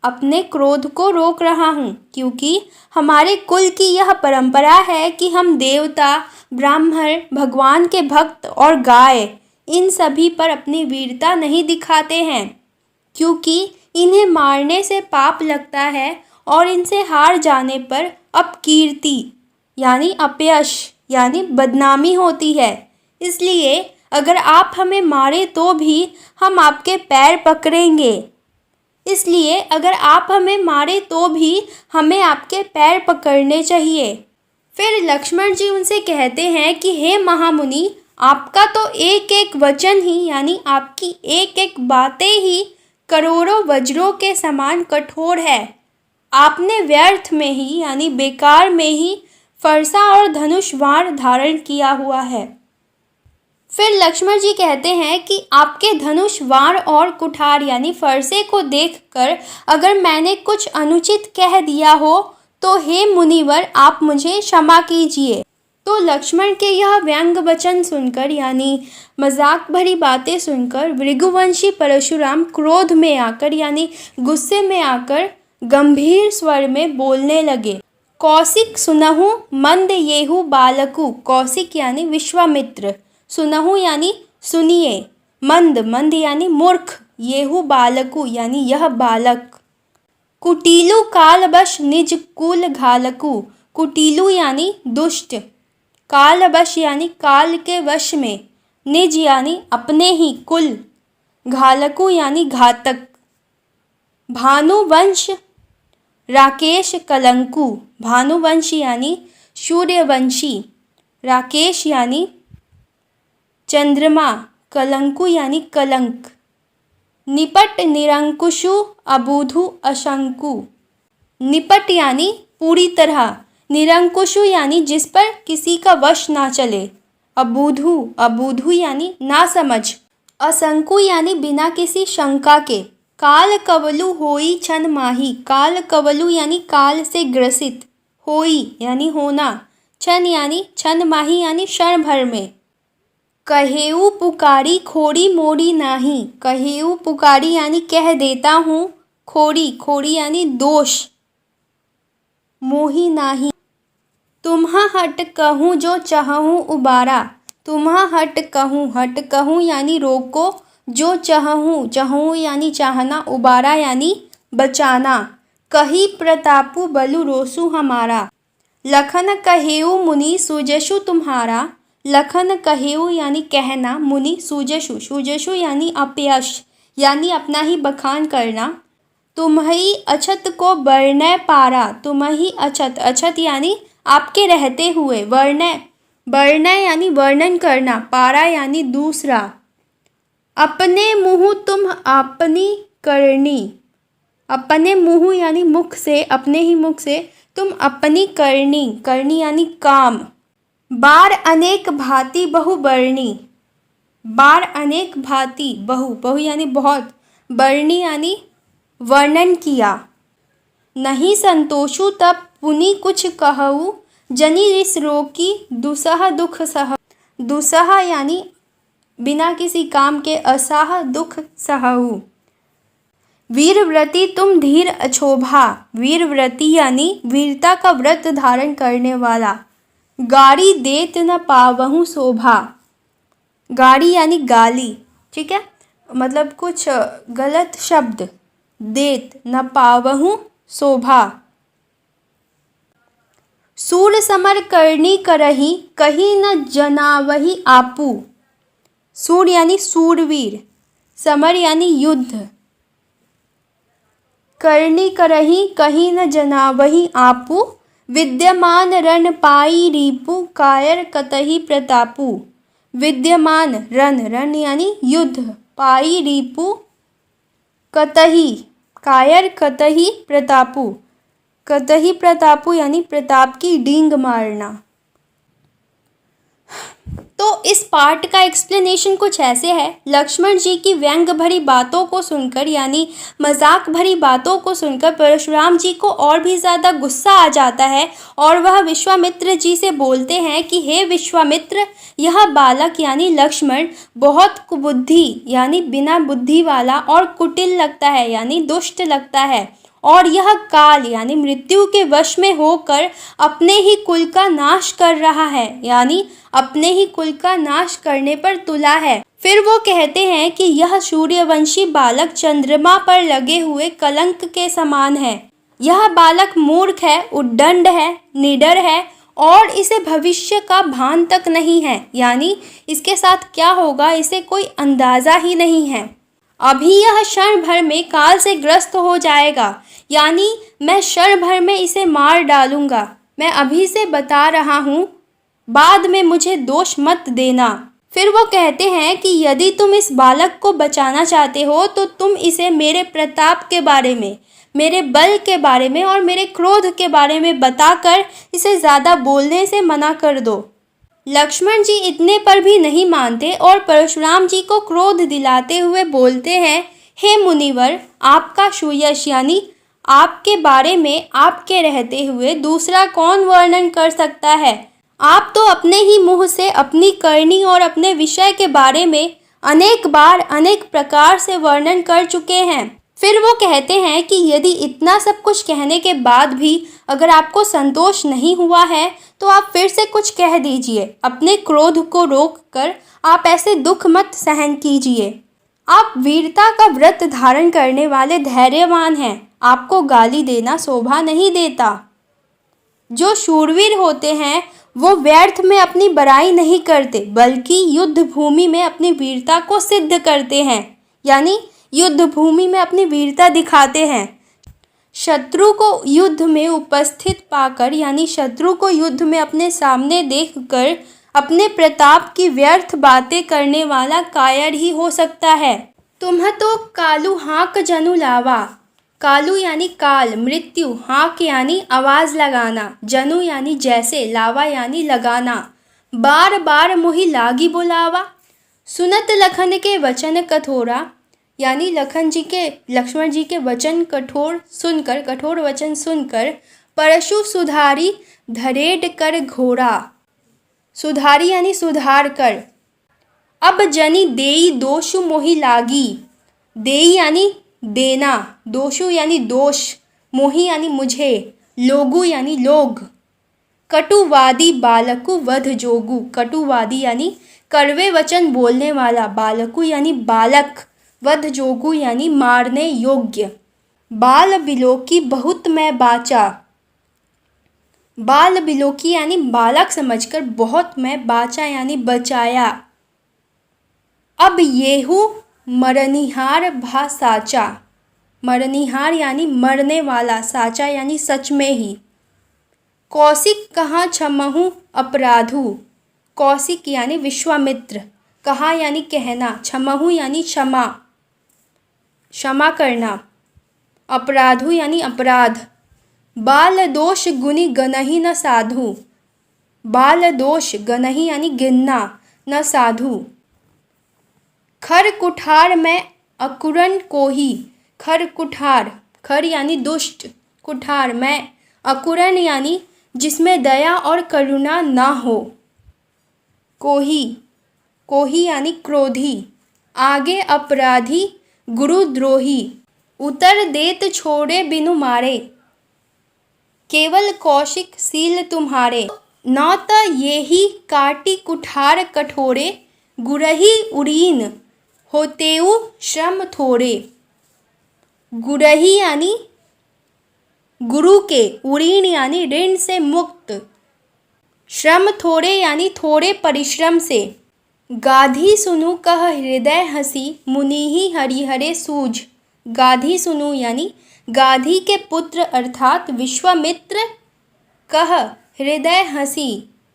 अपने क्रोध को रोक रहा हूँ, क्योंकि हमारे कुल की यह परंपरा है कि हम देवता, ब्राह्मण, भगवान के भक्त और गाय इन सभी पर अपनी वीरता नहीं दिखाते हैं, क्योंकि इन्हें मारने से पाप लगता है और इनसे हार जाने पर अपकीर्ति यानी अपयश यानी बदनामी होती है। इसलिए अगर आप हमें मारे तो भी हम आपके पैर पकड़ेंगे। इसलिए अगर आप हमें मारे तो भी हमें आपके पैर पकड़ने चाहिए। फिर लक्ष्मण जी उनसे कहते हैं कि हे महामुनि, आपका तो एक एक वचन ही यानी आपकी एक एक बातें ही करोड़ों वज्रों के समान कठोर है। आपने व्यर्थ में ही यानी बेकार में ही फरसा और धनुष बाण धारण किया हुआ है। फिर लक्ष्मण जी कहते हैं कि आपके धनुष, बाण और कुठार यानी फरसे को देखकर अगर मैंने कुछ अनुचित कह दिया हो तो हे मुनिवर, आप मुझे क्षमा कीजिए। तो लक्ष्मण के यह व्यंग वचन सुनकर यानी मजाक भरी बातें सुनकर भृगुवंशी परशुराम क्रोध में आकर यानी गुस्से में आकर गंभीर स्वर में बोलने लगे। कौशिक सुनहु मंद येहु बालकु, कौशिक यानी विश्वामित्र, सुनहु यानी सुनिए, मंद, मंद यानी मूर्ख, येहु बालकु यानी यह बालक। कुटिलु कालवश निज कुल घालकु, कुटिलु यानी दुष्ट, कालवश यानी काल के वश में, निज यानी अपने ही कुल, घालकु यानी घातक। भानुवंश राकेश कलंकु, भानुवंश यानी सूर्यवंशी, राकेश यानी चंद्रमा, कलंकु यानी कलंक। निपट निरंकुशु अबुधु अशंकु, निपट यानी पूरी तरह, निरंकुशु यानी जिस पर किसी का वश ना चले, अबुधु, अबुधु यानी ना समझ, असंकु यानी बिना किसी शंका के। काल कवलु होई छन माही। काल कवलु यानी काल से ग्रसित, होई यानी होना, छन यानी छन माही यानी क्षण भर में। कहेऊ पुकारी खोड़ी मोड़ी नाही। कहेऊ पुकारी यानी कह देता हूँ, खोड़ी खोड़ी यानी दोष, मोही नाही। तुम्हा हट कहूँ जो चाहूँ उबारा। तुम्हा हट कहूँ यानी रोको, जो चाहूँ चाहूँ यानी चाहना, उबारा यानी बचाना। कही प्रतापु बलु रोसु हमारा। लखन कहेऊ मुनि सुजसु तुम्हारा। लखन कहेऊ यानी कहना, मुनि सुजसु, सुजसु यानी अपयश यानी अपना ही बखान करना। तुम्ही अछत को वर्णय पारा। तुम्ही अछत, अछत यानी आपके रहते हुए, वर्णय, वर्णय यानी वर्णन करना, पारा यानी दूसरा। अपने मुँह तुम आपनी करनी। अपने मुँह यानी मुख से, अपने ही मुख से तुम अपनी करनी, करनी यानी काम। बार अनेक भांति बहु बरनी। बार अनेक भांति, बहु, बहु यानी बहुत, बरनी यानी वर्णन किया। नहीं संतोषु तब पुनि कुछ कहऊ, जनि रिस रोकी दुसह दुख सह। दुसह यानी बिना किसी काम के, असह दुख सहऊ। वीरव्रती तुम धीर अछोभा। वीरव्रती यानी वीरता का व्रत धारण करने वाला। गाड़ी देत न पावहु शोभा। गाड़ी यानी गाली, ठीक है, मतलब कुछ गलत शब्द। देत न पावहु शोभा। सूर समर करनी करही, कहीं न जनावही आपू। सूर यानी सूरवीर, समर यानी युद्ध, करनी करही कहीं न जनावही आपू। विद्यमान रण पाई रिपु, कायर कतही प्रतापु। विद्यमान रण, रण यानी युद्ध, पाई रिपु, कतही, कायर कतही प्रतापु। कतही प्रतापु यानी प्रताप की डींग मारना। तो इस पार्ट का एक्सप्लेनेशन कुछ ऐसे है। लक्ष्मण जी की व्यंग भरी बातों को सुनकर, यानी मजाक भरी बातों को सुनकर परशुराम जी को और भी ज़्यादा गुस्सा आ जाता है और वह विश्वामित्र जी से बोलते हैं कि हे विश्वामित्र, यह बालक यानी लक्ष्मण बहुत कुबुद्धि यानी बिना बुद्धि वाला और कुटिल लगता है यानी दुष्ट लगता है, और यह काल यानी मृत्यु के वश में होकर अपने ही कुल का नाश कर रहा है, यानी अपने ही कुल का नाश करने पर तुला है। फिर वो कहते हैं कि यह सूर्यवंशी बालक चंद्रमा पर लगे हुए कलंक के समान है। यह बालक मूर्ख है, उद्दंड है, निडर है और इसे भविष्य का भान तक नहीं है, यानी इसके साथ क्या होगा इसे कोई अंदाज़ा ही नहीं है। अभी यह क्षण भर में काल से ग्रस्त हो जाएगा, यानी मैं क्षण भर में इसे मार डालूंगा। मैं अभी से बता रहा हूँ, बाद में मुझे दोष मत देना। फिर वो कहते हैं कि यदि तुम इस बालक को बचाना चाहते हो तो तुम इसे मेरे प्रताप के बारे में, मेरे बल के बारे में और मेरे क्रोध के बारे में बताकर इसे ज़्यादा बोलने से मना कर दो। लक्ष्मण जी इतने पर भी नहीं मानते और परशुराम जी को क्रोध दिलाते हुए बोलते हैं, हे मुनिवर, आपका सुयश यानी आपके बारे में आपके रहते हुए दूसरा कौन वर्णन कर सकता है। आप तो अपने ही मुँह से अपनी करनी और अपने विषय के बारे में अनेक बार अनेक प्रकार से वर्णन कर चुके हैं। फिर वो कहते हैं कि यदि इतना सब कुछ कहने के बाद भी अगर आपको संतोष नहीं हुआ है तो आप फिर से कुछ कह दीजिए। अपने क्रोध को रोक कर आप ऐसे दुख मत सहन कीजिए। आप वीरता का व्रत धारण करने वाले धैर्यवान हैं, आपको गाली देना शोभा नहीं देता। जो शूरवीर होते हैं वो व्यर्थ में अपनी बड़ाई नहीं करते, बल्कि युद्ध भूमि में अपनी वीरता को सिद्ध करते हैं, यानी युद्ध भूमि में अपनी वीरता दिखाते हैं। शत्रु को युद्ध में उपस्थित पाकर, यानी शत्रु को युद्ध में अपने सामने देखकर अपने प्रताप की व्यर्थ बातें करने वाला कायर ही हो सकता है। तुम्ह तो कालू हाँक जनु लावा। कालू यानी काल, मृत्यु, हाँक यानी आवाज़ लगाना, जनु यानी जैसे, लावा यानी लगाना। बार बार मोहि लागी बुलावा। सुनत लखन के वचन कठोरा। यानी लक्ष्मण जी के वचन कठोर वचन सुनकर परशु सुधारी धरेड कर घोड़ा। सुधारी यानी सुधार कर। अब जनी देई दोषु मोहि लागी। देई यानी देना, दोषु यानी दोष, मोहि यानी मुझे, लोगु यानी लोग। कटुवादी बालकु वध जोगु। कटुवादी यानी कड़वे वचन बोलने वाला, बालकु यानी बालक, वध जोगु यानी मारने योग्य। बाल बिलोकी बहुत मैं बाचा। बाल बिलोकी यानी बालक समझकर बहुत मैं बाचा यानी बचाया। अब येहू मरनिहार भा साचा। मरनिहार यानी मरने वाला, साचा यानी सच में ही। कौशिक कहाँ क्षमहु अपराधु। कौशिक यानी विश्वामित्र, कहा यानी कहना, क्षमहु यानी क्षमा, क्षमा करना, अपराधु यानी अपराध। बाल दोष गुनि गनहि न साधु। बाल दोष गनहि यानी गिनना, न साधु। खर कुठार में अकुरन कोही। खर कुठार, खर यानी दुष्ट, कुठार में, अकुरन यानी जिसमें दया और करुणा ना हो। कोही, कोही यानी क्रोधी। आगे अपराधी गुरुद्रोही। उतर देत छोड़े बिनु मारे। केवल कौशिक सील तुम्हारे। न त येहि काटी कुठार कठोरे। गुरही उरीन होतेउ श्रम थोड़े। गुरही यानी गुरु के, उरीन यानी ऋण से मुक्त, श्रम थोड़े यानी थोड़े परिश्रम से। गाधी सुनु कह हृदय हसी मुनिहि हरिहरे सूझ। गाधी सुनु यानी गाधी के पुत्र अर्थात विश्वामित्र, कह हृदय हसी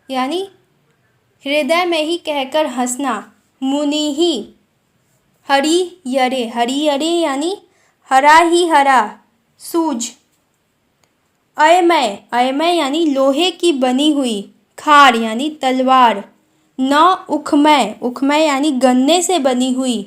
यानी हृदय में ही कहकर हंसना, मुनिहि हरियरे, हरियरे यानी हरा ही हरा, सूझ। अयमय यानी लोहे की बनी हुई, खार यानी तलवार। न उखमय, उखमय यानी गन्ने से बनी हुई।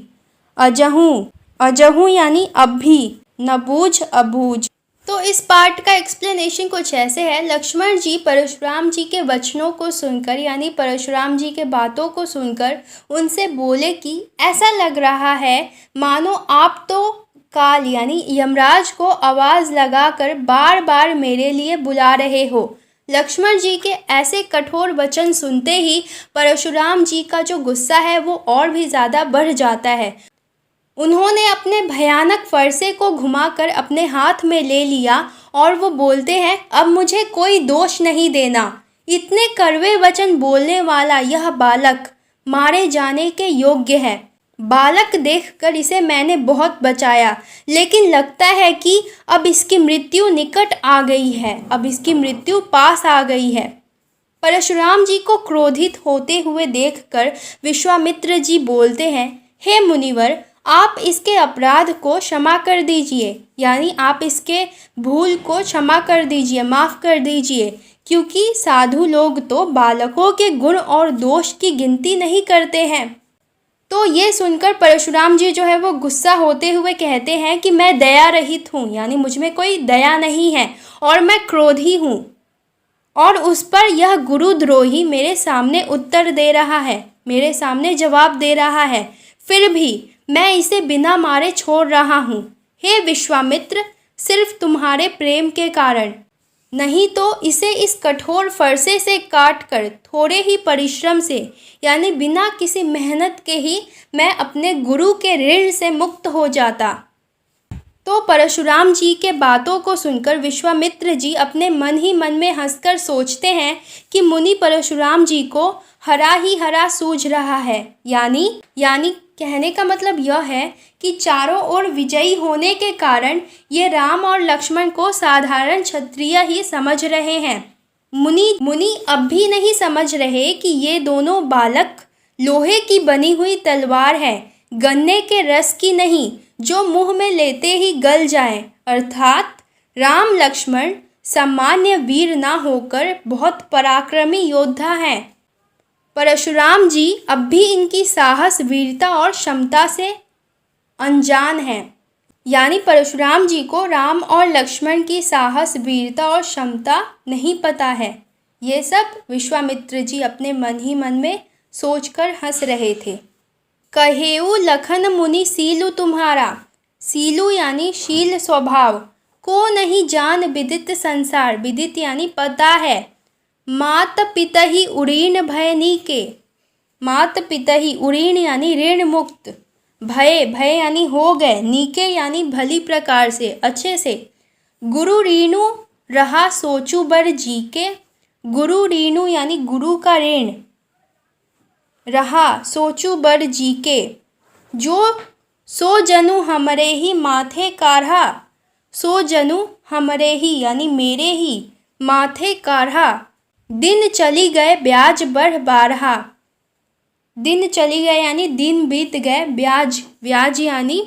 अजहू, अजहू यानी अभी, न बूझ अबूझ। तो इस पार्ट का एक्सप्लेनेशन कुछ ऐसे है। लक्ष्मण जी परशुराम जी के वचनों को सुनकर यानी परशुराम जी के बातों को सुनकर उनसे बोले कि ऐसा लग रहा है मानो आप तो काल यानी यमराज को आवाज़ लगाकर बार बार मेरे लिए बुला रहे हो। लक्ष्मण जी के ऐसे कठोर वचन सुनते ही परशुराम जी का जो गुस्सा है वो और भी ज़्यादा बढ़ जाता है। उन्होंने अपने भयानक फरसे को घुमाकर अपने हाथ में ले लिया और वो बोलते हैं, अब मुझे कोई दोष नहीं देना। इतने कड़वे वचन बोलने वाला यह बालक मारे जाने के योग्य है। बालक देखकर इसे मैंने बहुत बचाया, लेकिन लगता है कि अब इसकी मृत्यु निकट आ गई है, अब इसकी मृत्यु पास आ गई है। परशुराम जी को क्रोधित होते हुए देखकर विश्वामित्र जी बोलते हैं, हे मुनिवर, आप इसके अपराध को क्षमा कर दीजिए, यानी आप इसके भूल को क्षमा कर दीजिए, माफ़ कर दीजिए, क्योंकि साधु लोग तो बालकों के गुण और दोष की गिनती नहीं करते हैं। तो ये सुनकर परशुराम जी जो है वो गुस्सा होते हुए कहते हैं कि मैं दया रहित हूँ, यानी मुझ में कोई दया नहीं है और मैं क्रोधी हूँ। और उस पर यह गुरुद्रोही मेरे सामने उत्तर दे रहा है, मेरे सामने जवाब दे रहा है, फिर भी मैं इसे बिना मारे छोड़ रहा हूँ। हे विश्वामित्र, सिर्फ तुम्हारे प्रेम के कारण, नहीं तो इसे इस कठोर फरसे से काट कर थोड़े ही परिश्रम से यानी बिना किसी मेहनत के ही मैं अपने गुरु के ऋण से मुक्त हो जाता। तो परशुराम जी के बातों को सुनकर विश्वामित्र जी अपने मन ही मन में हंसकर सोचते हैं कि मुनि परशुराम जी को हरा ही हरा सूझ रहा है, यानी कहने का मतलब यह है कि चारों ओर विजयी होने के कारण ये राम और लक्ष्मण को साधारण क्षत्रिय ही समझ रहे हैं। मुनि अब भी नहीं समझ रहे कि ये दोनों बालक लोहे की बनी हुई तलवार है, गन्ने के रस की नहीं, जो मुंह में लेते ही गल जाए। अर्थात राम लक्ष्मण सामान्य वीर ना होकर बहुत पराक्रमी योद्धा हैं। परशुराम जी अब भी इनकी साहस, वीरता और क्षमता से अनजान हैं। यानी परशुराम जी को राम और लक्ष्मण की साहस, वीरता और क्षमता नहीं पता है। ये सब विश्वामित्र जी अपने मन ही मन में सोचकर हंस रहे थे। कहेऊ लखन मुनि सीलु तुम्हारा, सीलु यानी शील स्वभाव, को नहीं जान विदित संसार, विदित यानी पता है। मात पिता ही उरीण भय नीके, मात पिता ही उरीण यानी ऋण मुक्त, भय भय यानी हो गए, नीके यानी भली प्रकार से, अच्छे से। गुरु रीणु रहा सोचू बर जी के, गुरु रीणु यानी गुरु का ऋण, रहा सोचू बर जी के, जो सो जनु हमरे ही माथे काढ़ा, सो जनु हमरे ही यानी मेरे ही, माथे काढ़ा। दिन चली गए ब्याज बढ़ बारहा, दिन चली गए यानी दिन बीत गए, ब्याज, ब्याज यानी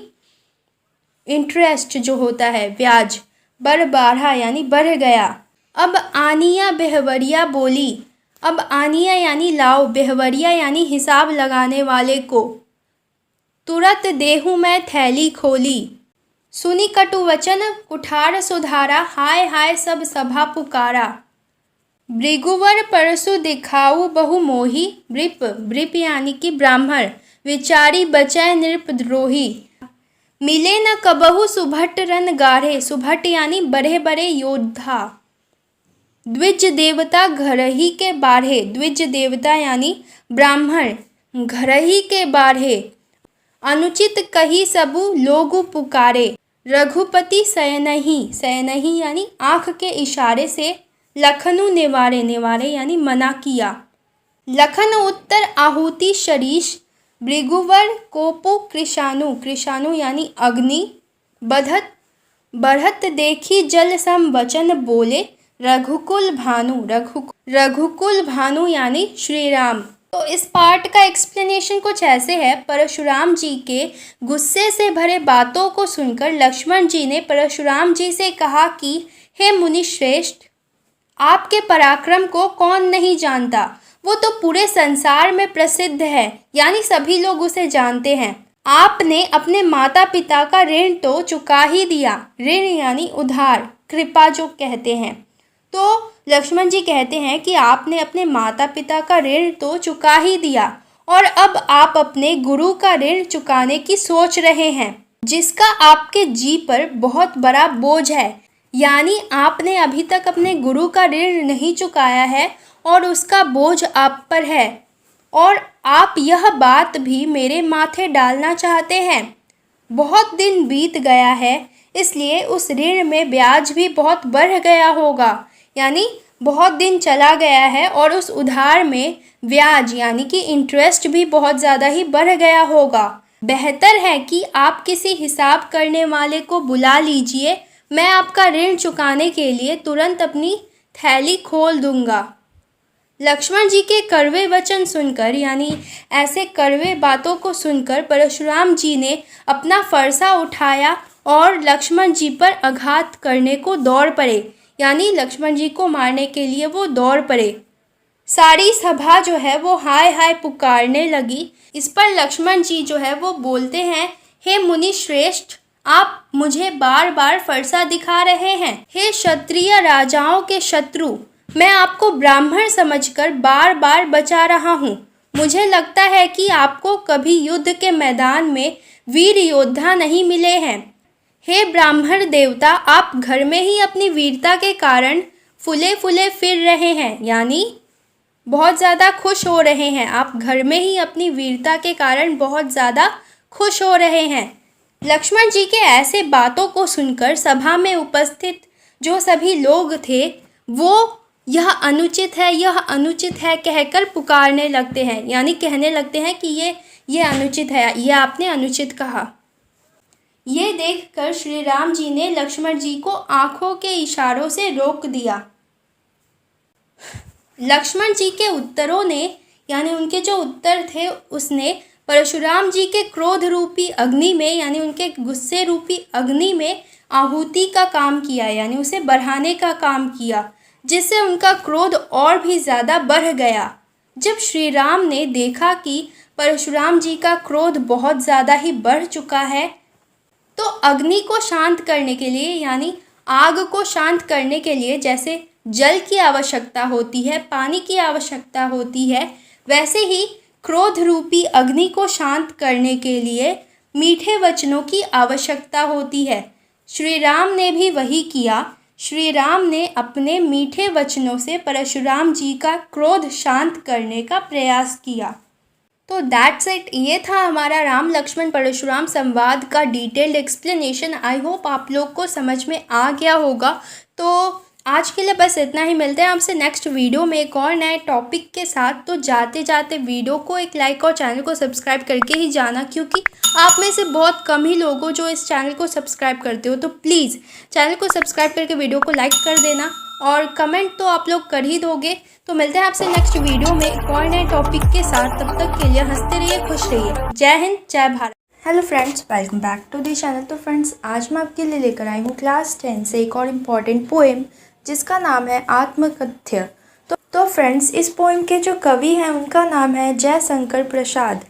इंटरेस्ट जो होता है, ब्याज, बढ़ बारहा यानी बढ़ गया। अब आनिया बेहवरिया बोली, अब आनिया यानी लाओ, बेहवरिया यानी हिसाब लगाने वाले को। तुरत देहूँ मैं थैली खोली, सुनी कटु वचन कुठार सुधारा, हाय हाय सब सभा पुकारा। भृगुवर परसु दिखाऊ बहु मोही, ब्रिप, ब्रिप यानी कि ब्राह्मण, विचारी बचै नृपद्रोही। मिले न कबहु सुभट रन गाढ़े, सुभट यानी बड़े बड़े योद्धा। द्विज देवता घर ही के बाढ़े, द्विज देवता यानी ब्राह्मण, घर ही के बाढ़े। अनुचित कही सबु लोगु पुकारे, रघुपति सयनही, सयनही यानी आँख के इशारे से लखनु निवारे, निवारे यानी मना किया। लखन उत्तर आहुति शरीष, भृगुवर कोपु कृशानु, कृशानु यानी अग्नि, बढ़त बढ़त देखी जल सम वचन बोले, रघुकुल भानु, रघुकुल भानु यानी श्री राम। तो इस पार्ट का एक्सप्लेनेशन कुछ ऐसे है। परशुराम जी के गुस्से से भरे बातों को सुनकर लक्ष्मण जी ने परशुराम जी से कहा कि हे मुनि श्रेष्ठ, आपके पराक्रम को कौन नहीं जानता, वो तो पूरे संसार में प्रसिद्ध है, यानी सभी लोग उसे जानते हैं। आपने अपने माता पिता का ऋण तो चुका ही दिया, ऋण यानी उधार, कृपा जो कहते हैं। तो लक्ष्मण जी कहते हैं कि आपने अपने माता पिता का ऋण तो चुका ही दिया और अब आप अपने गुरु का ऋण चुकाने की सोच रहे हैं, जिसका आपके जी पर बहुत बड़ा बोझ है। यानी आपने अभी तक अपने गुरु का ऋण नहीं चुकाया है और उसका बोझ आप पर है, और आप यह बात भी मेरे माथे डालना चाहते हैं। बहुत दिन बीत गया है, इसलिए उस ऋण में ब्याज भी बहुत बढ़ गया होगा, यानी बहुत दिन चला गया है और उस उधार में ब्याज यानी कि इंटरेस्ट भी बहुत ज़्यादा ही बढ़ गया होगा। बेहतर है कि आप किसी हिसाब करने वाले को बुला लीजिए, मैं आपका ऋण चुकाने के लिए तुरंत अपनी थैली खोल दूंगा। लक्ष्मण जी के कड़वे वचन सुनकर, यानी ऐसे कड़वे बातों को सुनकर परशुराम जी ने अपना फरसा उठाया और लक्ष्मण जी पर आघात करने को दौड़ पड़े, यानी लक्ष्मण जी को मारने के लिए वो दौड़ पड़े। सारी सभा जो है वो हाय हाय पुकारने लगी। इस पर लक्ष्मण जी जो है वो बोलते हैं, हे मुनि श्रेष्ठ, आप मुझे बार बार फरसा दिखा रहे हैं। हे क्षत्रिय राजाओं के शत्रु, मैं आपको ब्राह्मण समझकर बार बार बचा रहा हूँ। मुझे लगता है कि आपको कभी युद्ध के मैदान में वीर योद्धा नहीं मिले हैं। हे ब्राह्मण देवता, आप घर में ही अपनी वीरता के कारण फुले फुले फिर रहे हैं, यानी बहुत ज़्यादा खुश हो रहे हैं। आप घर में ही अपनी वीरता के कारण बहुत ज़्यादा खुश हो रहे हैं। लक्ष्मण जी के ऐसे बातों को सुनकर सभा में उपस्थित जो सभी लोग थे वो यह अनुचित है, यह अनुचित है कहकर पुकारने लगते हैं, यानी कहने लगते हैं कि ये अनुचित है, ये आपने अनुचित कहा। ये देखकर श्री राम जी ने लक्ष्मण जी को आंखों के इशारों से रोक दिया। लक्ष्मण जी के उत्तरों ने, यानी उनके जो उत्तर थे उसने परशुराम जी के क्रोध रूपी अग्नि में, यानी उनके गुस्से रूपी अग्नि में आहुति का काम किया, यानी उसे बढ़ाने का काम किया, जिससे उनका क्रोध और भी ज़्यादा बढ़ गया। जब श्री राम ने देखा कि परशुराम जी का क्रोध बहुत ज़्यादा ही बढ़ चुका है, तो अग्नि को शांत करने के लिए, यानी आग को शांत करने के लिए जैसे जल की आवश्यकता होती है, पानी की आवश्यकता होती है, वैसे ही क्रोध रूपी अग्नि को शांत करने के लिए मीठे वचनों की आवश्यकता होती है। श्री राम ने भी वही किया। श्री राम ने अपने मीठे वचनों से परशुराम जी का क्रोध शांत करने का प्रयास किया। तो दैट्स इट, ये था हमारा राम लक्ष्मण परशुराम संवाद का डिटेल्ड एक्सप्लेनेशन। आई होप आप लोग को समझ में आ गया होगा। तो आज के लिए बस इतना ही। मिलते हैं आपसे नेक्स्ट वीडियो में एक और नए टॉपिक के साथ। तो जाते जाते वीडियो को एक लाइक और चैनल को सब्सक्राइब करके ही जाना, क्योंकि आप में से बहुत कम ही लोग हो जो इस चैनल को सब्सक्राइब करते हो। तो प्लीज़ चैनल को सब्सक्राइब करके वीडियो को लाइक कर देना, और कमेंट तो आप लोग कर ही दोगे। तो मिलते हैं आपसे नेक्स्ट वीडियो में एक और नए टॉपिक के साथ। तब तक के लिए हंसते रहिए, खुश रहिए। जय हिंद, जय Bharat. Hello friends, welcome back to the channel. तो फ्रेंड्स, आज मैं आपके लिए लेकर आई हूँ क्लास 10 से एक और इम्पॉर्टेंट पोएम, जिसका नाम है आत्मकथ्य। तो फ्रेंड्स, इस पोएम के जो कवि हैं उनका नाम है जयशंकर प्रसाद।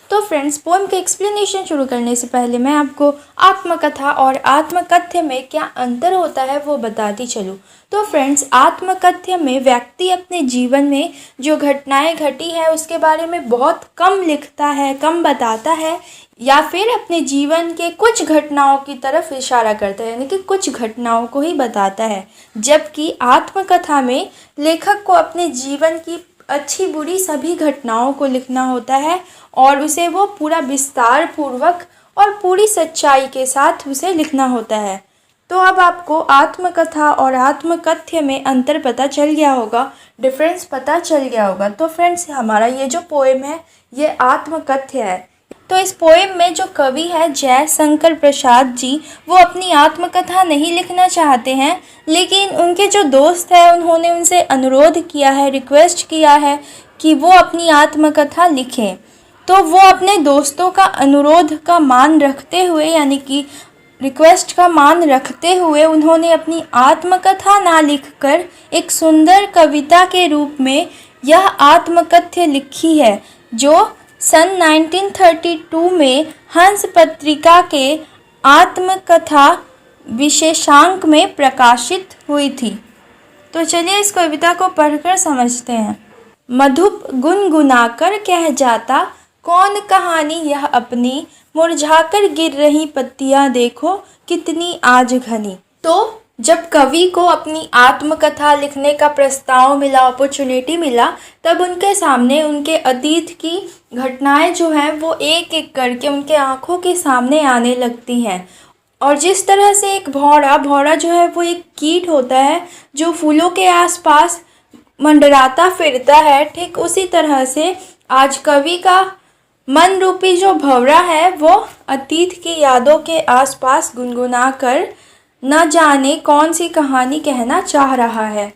तो फ्रेंड्स, पोएम के एक्सप्लेनेशन शुरू करने से पहले मैं आपको आत्मकथा और आत्मकथ्य में क्या अंतर होता है वो बताती चलूँ। तो फ्रेंड्स, आत्मकथ्य में व्यक्ति अपने जीवन में जो घटनाएं घटी है उसके बारे में बहुत कम लिखता है, कम बताता है, या फिर अपने जीवन के कुछ घटनाओं की तरफ इशारा करता है, यानी कि कुछ घटनाओं को ही बताता है। जबकि आत्मकथा में लेखक को अपने जीवन की अच्छी बुरी सभी घटनाओं को लिखना होता है, और उसे वो पूरा विस्तार पूर्वक और पूरी सच्चाई के साथ उसे लिखना होता है। तो अब आपको आत्मकथा और आत्मकथ्य में अंतर पता चल गया होगा, डिफरेंस पता चल गया होगा। तो फ्रेंड्स, हमारा ये जो पोएम है ये आत्मकथ्य है। तो इस पोएम में जो कवि है जयशंकर प्रसाद जी, वो अपनी आत्मकथा नहीं लिखना चाहते हैं, लेकिन उनके जो दोस्त हैं उन्होंने उनसे अनुरोध किया है, रिक्वेस्ट किया है कि वो अपनी आत्मकथा लिखें। तो वो अपने दोस्तों का अनुरोध का मान रखते हुए, यानी कि रिक्वेस्ट का मान रखते हुए, उन्होंने अपनी आत्मकथा ना लिखकर एक सुंदर कविता के रूप में यह आत्मकथ्य लिखी है, जो सन 1932 में हंस पत्रिका के आत्मकथा विशेषांक में प्रकाशित हुई थी। तो चलिए इस कविता को पढ़कर समझते हैं। मधुप गुनगुनाकर कह जाता कौन कहानी यह अपनी, मुरझाकर गिर रही पत्तियां देखो कितनी आज घनी। तो जब कवि को अपनी आत्मकथा लिखने का प्रस्ताव मिला, अपॉर्चुनिटी मिला, तब उनके सामने उनके अतीत की घटनाएं जो हैं वो एक एक करके उनके आंखों के सामने आने लगती हैं। और जिस तरह से एक भौरा जो है वो एक कीट होता है जो फूलों के आसपास मंडराता फिरता है, ठीक उसी तरह से आज कवि का मन रूपी जो भंवरा है वो अतीत की यादों के आसपास गुनगुना कर न जाने कौन सी कहानी कहना चाह रहा है।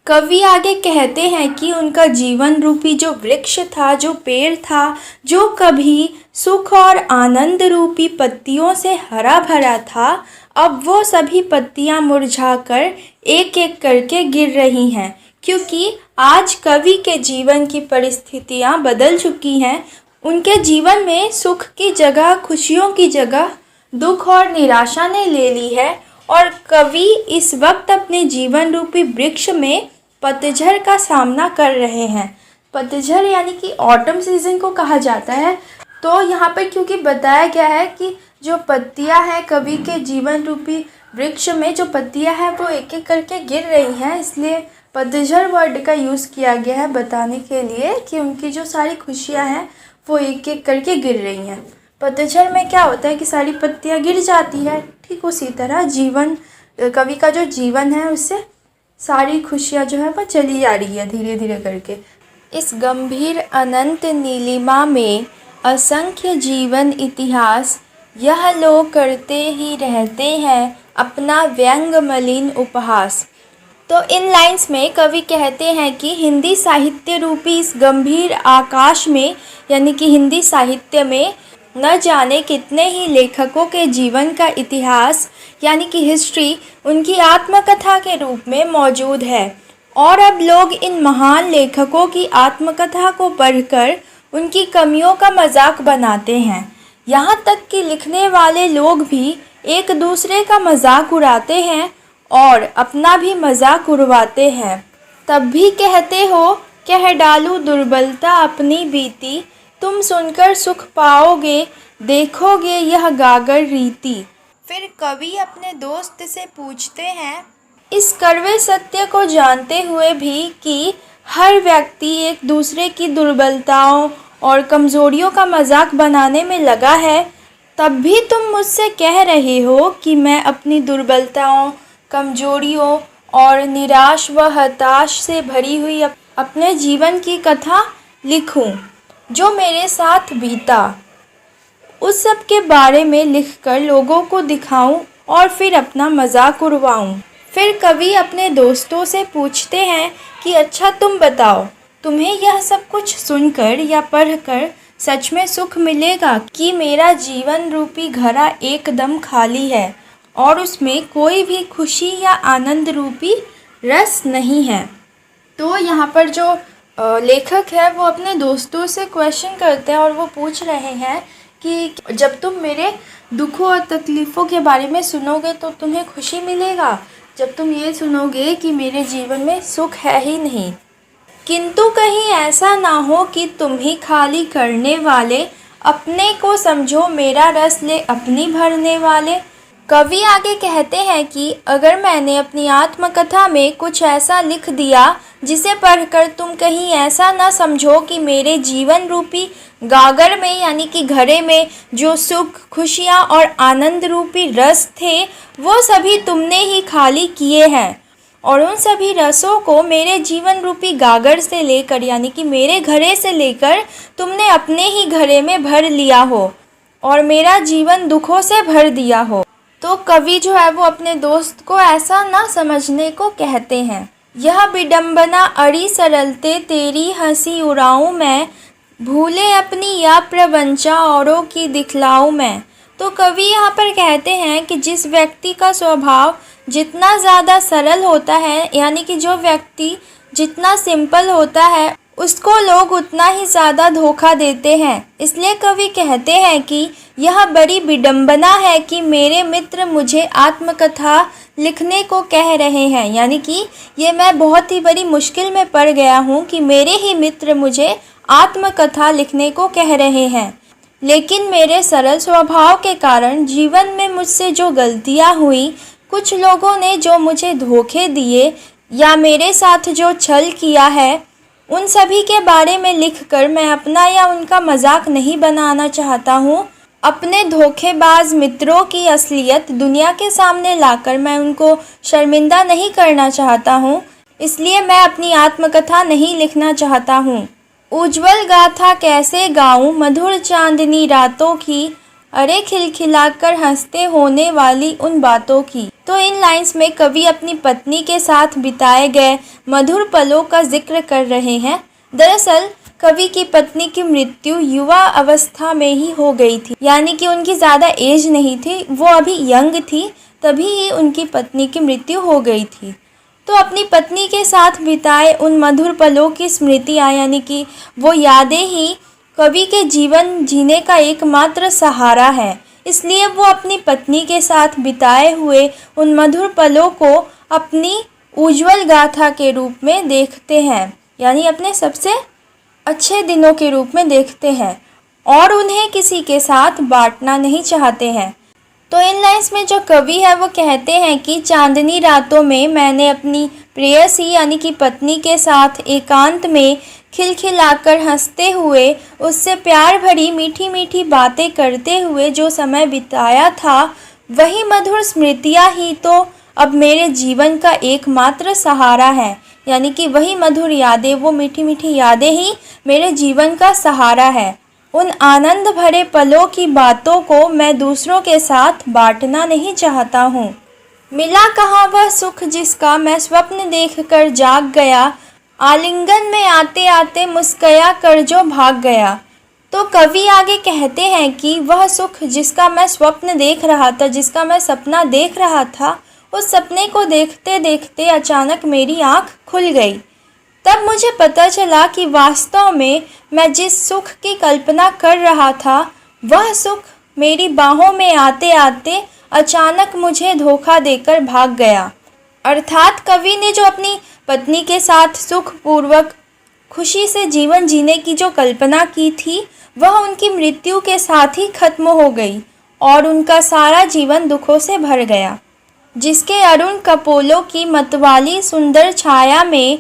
कवि आगे कहते हैं कि उनका जीवन रूपी जो वृक्ष था, जो पेड़ था, जो कभी सुख और आनंद रूपी पत्तियों से हरा भरा था, अब वो सभी पत्तियां मुरझाकर एक एक करके गिर रही हैं, क्योंकि आज कवि के जीवन की परिस्थितियां बदल चुकी हैं। उनके जीवन में सुख की जगह, खुशियों की जगह दुख और निराशा ने ले ली है, और कवि इस वक्त अपने जीवन रूपी वृक्ष में पतझड़ का सामना कर रहे हैं। पतझड़ यानी कि ऑटम सीजन को कहा जाता है। तो यहाँ पर क्योंकि बताया गया है कि जो पत्तियाँ हैं कवि के जीवन रूपी वृक्ष में, जो पत्तियाँ हैं वो एक एक करके गिर रही हैं, इसलिए पतझड़ वर्ड का यूज़ किया गया है बताने के लिए कि उनकी जो सारी खुशियाँ हैं वो एक एक करके गिर रही हैं। पतझड़ में क्या होता है कि सारी पत्तियाँ गिर जाती है, ठीक उसी तरह जीवन, कवि का जो जीवन है उससे सारी खुशियाँ जो है वो चली आ रही है धीरे धीरे करके। इस गंभीर अनंत नीलिमा में असंख्य जीवन इतिहास, यह लोग करते ही रहते हैं अपना व्यंग मलिन उपहास। तो इन लाइंस में कवि कहते हैं कि हिंदी साहित्य रूपी इस गंभीर आकाश में, यानी कि हिंदी साहित्य में न जाने कितने ही लेखकों के जीवन का इतिहास, यानी कि हिस्ट्री, उनकी आत्मकथा के रूप में मौजूद है। और अब लोग इन महान लेखकों की आत्मकथा को पढ़कर उनकी कमियों का मजाक बनाते हैं। यहाँ तक कि लिखने वाले लोग भी एक दूसरे का मजाक उड़ाते हैं और अपना भी मजाक उड़वाते हैं। तब भी कहते हो, कह डालूं दुर्बलता अपनी बीती, तुम सुनकर सुख पाओगे, देखोगे यह गागर रीति। फिर कवि अपने दोस्त से पूछते हैं, इस कड़वे सत्य को जानते हुए भी कि हर व्यक्ति एक दूसरे की दुर्बलताओं और कमज़ोरियों का मजाक बनाने में लगा है, तब भी तुम मुझसे कह रहे हो कि मैं अपनी दुर्बलताओं, कमज़ोरियों और निराश व हताश से भरी हुई अपने जीवन की कथा लिखूं, जो मेरे साथ बीता। उस सब के बारे में लिखकर लोगों को दिखाऊं और फिर अपना मजाक उड़वाऊं। फिर कवि अपने दोस्तों से पूछते हैं कि अच्छा तुम बताओ, तुम्हें यह सब कुछ सुनकर या पढ़कर सच में सुख मिलेगा कि मेरा जीवन रूपी घड़ा एकदम खाली है और उसमें कोई भी खुशी या आनंद रूपी रस नहीं है। तो यहाँ पर जो लेखक है वो अपने दोस्तों से क्वेश्चन करते हैं और वो पूछ रहे हैं कि जब तुम मेरे दुखों और तकलीफ़ों के बारे में सुनोगे तो तुम्हें खुशी मिलेगा, जब तुम ये सुनोगे कि मेरे जीवन में सुख है ही नहीं। किंतु कहीं ऐसा ना हो कि तुम ही खाली करने वाले, अपने को समझो मेरा रस ले अपनी भरने वाले। कवि आगे कहते हैं कि अगर मैंने अपनी आत्मकथा में कुछ ऐसा लिख दिया जिसे पढ़कर तुम कहीं ऐसा ना समझो कि मेरे जीवन रूपी गागर में यानी कि घड़े में जो सुख, खुशियाँ और आनंद रूपी रस थे वो सभी तुमने ही खाली किए हैं और उन सभी रसों को मेरे जीवन रूपी गागर से लेकर यानी कि मेरे घड़े से लेकर तुमने अपने ही घड़े में भर लिया हो और मेरा जीवन दुखों से भर दिया हो। तो कवि जो है वो अपने दोस्त को ऐसा ना समझने को कहते हैं। यह विडंबना अड़ी सरलते तेरी हंसी उड़ाऊं मैं, भूले अपनी या प्रवंचा औरों की दिखलाऊं मैं। तो कवि यहाँ पर कहते हैं कि जिस व्यक्ति का स्वभाव जितना ज़्यादा सरल होता है यानी कि जो व्यक्ति जितना सिंपल होता है उसको लोग उतना ही ज़्यादा धोखा देते हैं। इसलिए कवि कहते हैं कि यह बड़ी विडंबना है कि मेरे मित्र मुझे आत्मकथा लिखने को कह रहे हैं, यानी कि ये मैं बहुत ही बड़ी मुश्किल में पड़ गया हूँ कि मेरे ही मित्र मुझे आत्मकथा लिखने को कह रहे हैं। लेकिन मेरे सरल स्वभाव के कारण जीवन में मुझसे जो गलतियाँ हुई, कुछ लोगों ने जो मुझे धोखे दिए या मेरे साथ जो छल किया है, उन सभी के बारे में लिखकर मैं अपना या उनका मजाक नहीं बनाना चाहता हूँ। अपने धोखेबाज मित्रों की असलियत दुनिया के सामने लाकर मैं उनको शर्मिंदा नहीं करना चाहता हूँ, इसलिए मैं अपनी आत्मकथा नहीं लिखना चाहता हूँ। उज्ज्वल गाथा कैसे गाऊँ मधुर चांदनी रातों की, अरे खिलखिलाकर हंसते होने वाली उन बातों की। तो इन लाइंस में कवि अपनी पत्नी के साथ बिताए गए मधुर पलों का जिक्र कर रहे हैं। दरअसल कवि की पत्नी की मृत्यु युवा अवस्था में ही हो गई थी, यानी कि उनकी ज़्यादा एज नहीं थी, वो अभी यंग थी, तभी उनकी पत्नी की मृत्यु हो गई थी। तो अपनी पत्नी के साथ बिताए उन मधुर पलों की स्मृतियाँ यानी कि वो यादें ही कवि के जीवन जीने का एकमात्र सहारा है। इसलिए वो अपनी पत्नी के साथ बिताए हुए उन मधुर पलों को अपनी उज्ज्वल गाथा के रूप में देखते हैं, यानी अपने सबसे अच्छे दिनों के रूप में देखते हैं और उन्हें किसी के साथ बांटना नहीं चाहते हैं। तो इन लाइन्स में जो कवि है वो कहते हैं कि चांदनी रातों में मैंने अपनी प्रेयसी यानी कि पत्नी के साथ एकांत में खिलखिलाकर हंसते हुए उससे प्यार भरी मीठी मीठी बातें करते हुए जो समय बिताया था, वही मधुर स्मृतियाँ ही तो अब मेरे जीवन का एकमात्र सहारा है, यानी कि वही मधुर यादें, वो मीठी मीठी यादें ही मेरे जीवन का सहारा है। उन आनंद भरे पलों की बातों को मैं दूसरों के साथ बांटना नहीं चाहता हूँ। मिला कहाँ वह सुख जिसका मैं स्वप्न देखकर जाग गया, आलिंगन में आते आते मुस्कया कर जो भाग गया। तो कवि आगे कहते हैं कि वह सुख जिसका मैं स्वप्न देख रहा था, जिसका मैं सपना देख रहा था, उस सपने को देखते देखते अचानक मेरी आँख खुल गई। तब मुझे पता चला कि वास्तव में मैं जिस सुख की कल्पना कर रहा था वह सुख मेरी बाहों में आते आते अचानक मुझे धोखा देकर भाग गया। अर्थात कवि ने जो अपनी पत्नी के साथ सुखपूर्वक खुशी से जीवन जीने की जो कल्पना की थी वह उनकी मृत्यु के साथ ही खत्म हो गई और उनका सारा जीवन दुखों से भर गया। जिसके अरुण कपोलों की मतवाली सुंदर छाया में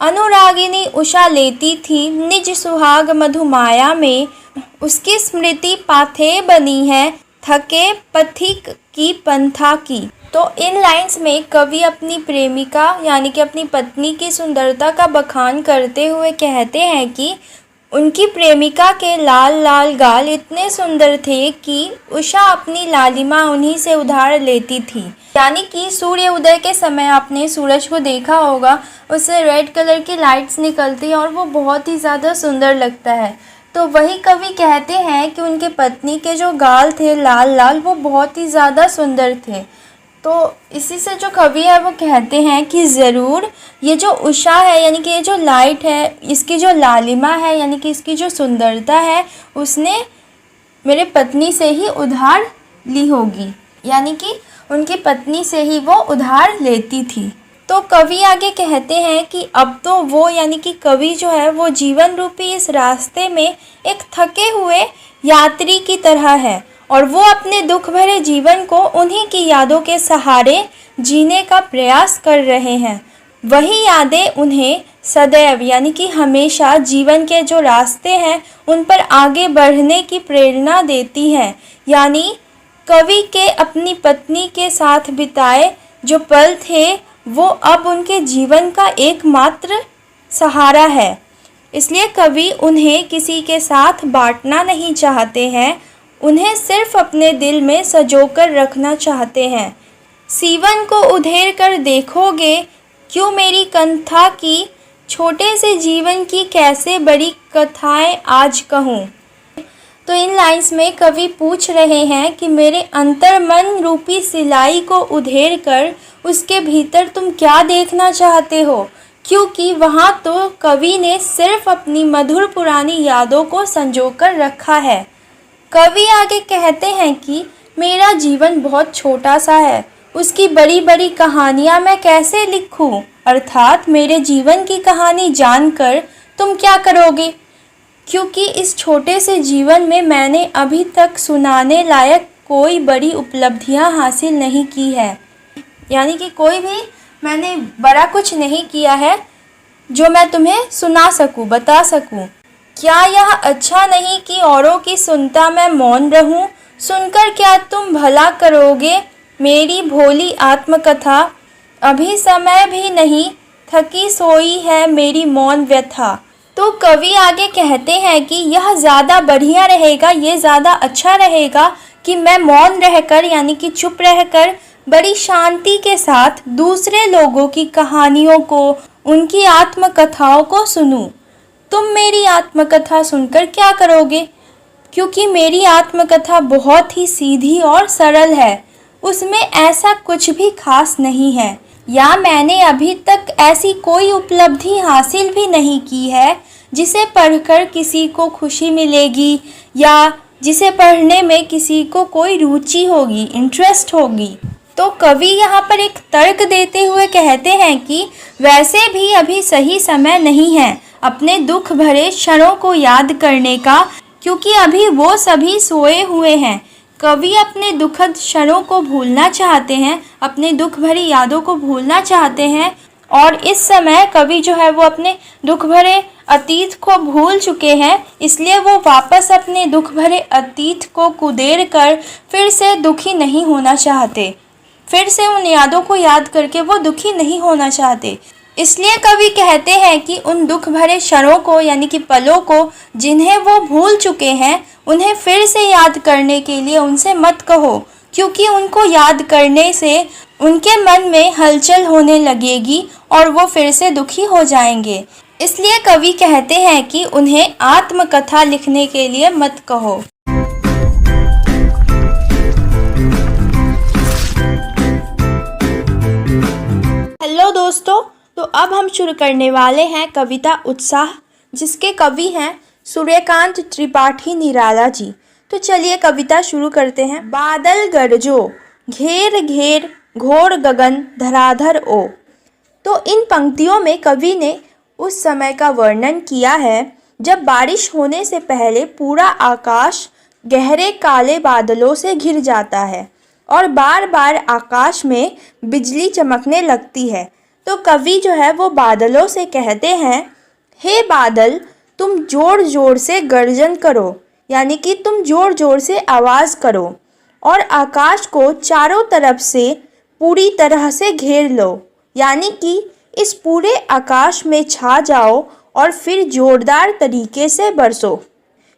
अनुरागिनी उषा लेती थी निज सुहाग मधुमाया में, उसकी स्मृति पाथे बनी है थके पथिक की पंथा की। तो इन लाइंस में कवि अपनी प्रेमिका यानी कि अपनी पत्नी की सुंदरता का बखान करते हुए कहते हैं कि उनकी प्रेमिका के लाल लाल गाल इतने सुंदर थे कि उषा अपनी लालिमा उन्हीं से उधार लेती थी। यानी कि सूर्य उदय के समय आपने सूरज को देखा होगा, उससे रेड कलर की लाइट्स निकलती हैं और वो बहुत ही ज़्यादा सुंदर लगता है। तो वही कवि कहते हैं कि उनके पत्नी के जो गाल थे लाल लाल वो बहुत ही ज़्यादा सुंदर थे। तो इसी से जो कवि है वो कहते हैं कि ज़रूर ये जो उषा है यानी कि ये जो लाइट है, इसकी जो लालिमा है यानी कि इसकी जो सुंदरता है उसने मेरे पत्नी से ही उधार ली होगी, यानी कि उनकी पत्नी से ही वो उधार लेती थी। तो कवि आगे कहते हैं कि अब तो वो यानी कि कवि जो है वो जीवन रूपी इस रास्ते में एक थके हुए यात्री की तरह है और वो अपने दुख भरे जीवन को उन्हीं की यादों के सहारे जीने का प्रयास कर रहे हैं। वही यादें उन्हें सदैव यानी कि हमेशा जीवन के जो रास्ते हैं उन पर आगे बढ़ने की प्रेरणा देती हैं। यानी कवि के अपनी पत्नी के साथ बिताए जो पल थे वो अब उनके जीवन का एकमात्र सहारा है। इसलिए कवि उन्हें किसी के साथ बांटना नहीं चाहते हैं, उन्हें सिर्फ अपने दिल में सजोकर रखना चाहते हैं। सीवन को उधेर कर देखोगे क्यों मेरी कंथा की, छोटे से जीवन की कैसे बड़ी कथाएं आज कहूँ। तो इन लाइंस में कवि पूछ रहे हैं कि मेरे अंतर्मन रूपी सिलाई को उधेर कर उसके भीतर तुम क्या देखना चाहते हो, क्योंकि वहाँ तो कवि ने सिर्फ अपनी मधुर पुरानी यादों को संजोकर रखा है। कवि आगे कहते हैं कि मेरा जीवन बहुत छोटा सा है, उसकी बड़ी बड़ी कहानियाँ मैं कैसे लिखूँ, अर्थात मेरे जीवन की कहानी जानकर तुम क्या करोगे, क्योंकि इस छोटे से जीवन में मैंने अभी तक सुनाने लायक कोई बड़ी उपलब्धियाँ हासिल नहीं की है। यानी कि कोई भी मैंने बड़ा कुछ नहीं किया है जो मैं तुम्हें सुना सकूँ, बता सकूँ। क्या यह अच्छा नहीं कि औरों की सुनता मैं मौन रहूं, सुनकर क्या तुम भला करोगे मेरी भोली आत्मकथा, अभी समय भी नहीं थकी सोई है मेरी मौन व्यथा। तो कवि आगे कहते हैं कि यह ज़्यादा बढ़िया रहेगा, ये ज़्यादा अच्छा रहेगा कि मैं मौन रहकर यानी कि चुप रहकर बड़ी शांति के साथ दूसरे लोगों की कहानियों को, उनकी आत्मकथाओं को सुनूं। तुम मेरी आत्मकथा सुनकर क्या करोगे, क्योंकि मेरी आत्मकथा बहुत ही सीधी और सरल है, उसमें ऐसा कुछ भी खास नहीं है, या मैंने अभी तक ऐसी कोई उपलब्धि हासिल भी नहीं की है जिसे पढ़कर किसी को खुशी मिलेगी या जिसे पढ़ने में किसी को कोई रुचि होगी, इंटरेस्ट होगी। तो कवि यहाँ पर एक तर्क देते हुए कहते हैं कि वैसे भी अभी सही समय नहीं है अपने दुख भरे क्षणों को याद करने का, क्योंकि अभी वो सभी सोए हुए हैं। कवि अपने दुखद क्षणों को भूलना चाहते हैं, अपने दुख भरी यादों को भूलना चाहते हैं और इस समय कवि जो है वो अपने दुख भरे अतीत को भूल चुके हैं, इसलिए वो वापस अपने दुख भरे अतीत को कुदेर कर फिर से दुखी नहीं होना चाहते, फिर से उन यादों को याद करके वो दुखी नहीं होना चाहते। इसलिए कवि कहते हैं कि उन दुख भरे क्षणों को यानी कि पलों को जिन्हें वो भूल चुके हैं उन्हें फिर से याद करने के लिए उनसे मत कहो, क्योंकि उनको याद करने से उनके मन में हलचल होने लगेगी और वो फिर से दुखी हो जाएंगे। इसलिए कवि कहते हैं कि उन्हें आत्मकथा लिखने के लिए मत कहो। हेलो दोस्तों, तो अब हम शुरू करने वाले हैं कविता उत्साह, जिसके कवि हैं सूर्यकांत त्रिपाठी निराला जी। तो चलिए कविता शुरू करते हैं। बादल गरजो घेर घेर घोर गगन धराधर ओ। तो इन पंक्तियों में कवि ने उस समय का वर्णन किया है जब बारिश होने से पहले पूरा आकाश गहरे काले बादलों से घिर जाता है और बार बार आकाश में बिजली चमकने लगती है। तो कवि जो है वो बादलों से कहते हैं, हे बादल तुम जोर जोर से गर्जन करो, यानी कि तुम जोर जोर से आवाज़ करो और आकाश को चारों तरफ से पूरी तरह से घेर लो, यानी कि इस पूरे आकाश में छा जाओ और फिर जोरदार तरीके से बरसो,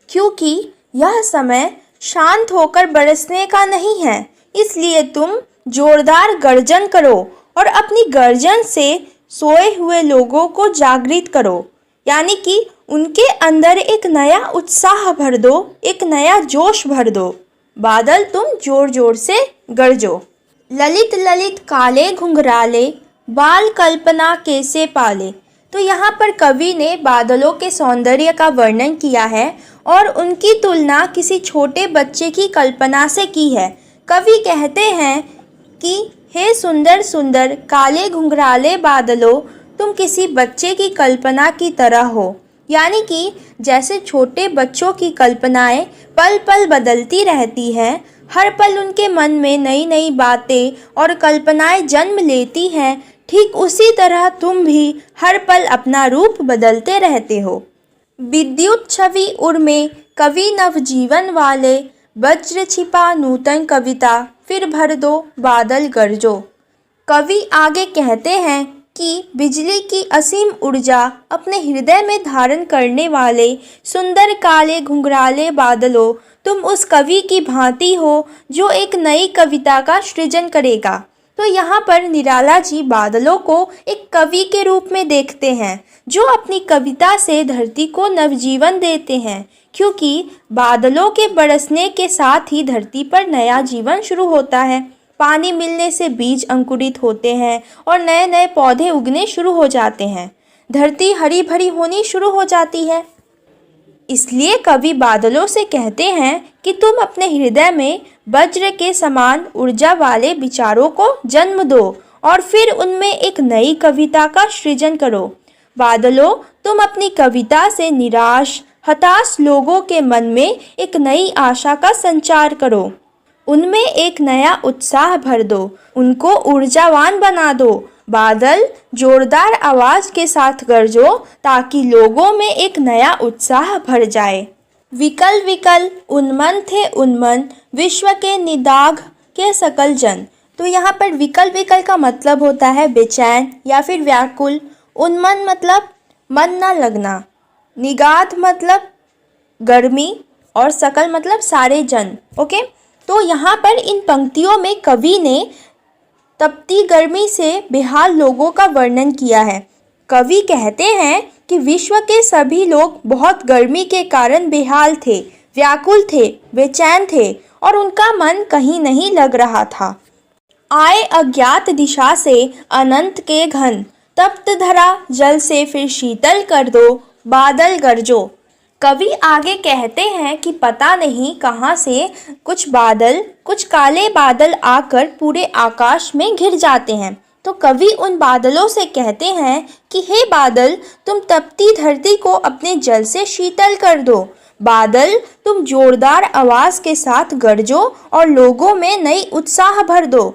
क्योंकि यह समय शांत होकर बरसने का नहीं है। इसलिए तुम जोरदार गर्जन करो और अपनी गर्जन से सोए हुए लोगों को जागृत करो, यानी कि उनके अंदर एक नया उत्साह भर दो, एक नया जोश भर दो। बादल तुम जोर जोर से गरजो। ललित ललित काले घुंघराले बाल कल्पना कैसे पाले। तो यहाँ पर कवि ने बादलों के सौंदर्य का वर्णन किया है और उनकी तुलना किसी छोटे बच्चे की कल्पना से की है। कवि कहते हैं कि हे सुंदर सुंदर काले घुंघराले बादलों, तुम किसी बच्चे की कल्पना की तरह हो, यानी कि जैसे छोटे बच्चों की कल्पनाएं पल पल बदलती रहती हैं, हर पल उनके मन में नई नई बातें और कल्पनाएं जन्म लेती हैं, ठीक उसी तरह तुम भी हर पल अपना रूप बदलते रहते हो। विद्युत छवि उर्मे कवि नवजीवन वाले, वज्र छिपा नूतन कविता फिर भर दो बादल गरजो। कवि आगे कहते हैं कि बिजली की असीम ऊर्जा अपने हृदय में धारण करने वाले सुंदर काले घुंघराले बादलों, तुम उस कवि की भांति हो जो एक नई कविता का सृजन करेगा। तो यहाँ पर निराला जी बादलों को एक कवि के रूप में देखते हैं जो अपनी कविता से धरती को नवजीवन देते हैं, क्योंकि बादलों के बरसने के साथ ही धरती पर नया जीवन शुरू होता है। पानी मिलने से बीज अंकुरित होते हैं और नए नए पौधे उगने शुरू हो जाते हैं। धरती हरी भरी होनी शुरू हो जाती है। इसलिए कवि बादलों से कहते हैं कि तुम अपने हृदय में वज्र के समान ऊर्जा वाले विचारों को जन्म दो और फिर उनमें एक नई कविता का सृजन करो। बादलों, तुम अपनी कविता से निराश हताश लोगों के मन में एक नई आशा का संचार करो, उनमें एक नया उत्साह भर दो, उनको ऊर्जावान बना दो। बादल जोरदार आवाज के साथ गरजो ताकि लोगों में एक नया उत्साह भर जाए। विकल विकल उन्मन थे उन्मन विश्व के निदाघ के सकल जन। तो यहाँ पर विकल विकल का मतलब होता है बेचैन या फिर व्याकुल। उन्मन मतलब मन न लगना, निगाध मतलब गर्मी और सकल मतलब सारे जन। ओके, तो यहाँ पर इन पंक्तियों में कवि ने तपती गर्मी से बेहाल लोगों का वर्णन किया है। कवि कहते हैं कि विश्व के सभी लोग बहुत गर्मी के कारण बेहाल थे, व्याकुल थे, बेचैन थे और उनका मन कहीं नहीं लग रहा था। आए अज्ञात दिशा से अनंत के घन, तप्त धरा जल से फिर शीतल कर दो बादल गरजो। कवि आगे कहते हैं कि पता नहीं कहाँ से कुछ काले बादल आकर पूरे आकाश में घिर जाते हैं। तो कवि उन बादलों से कहते हैं कि हे बादल, तुम तपती धरती को अपने जल से शीतल कर दो। बादल, तुम जोरदार आवाज के साथ गरजो और लोगों में नई उत्साह भर दो।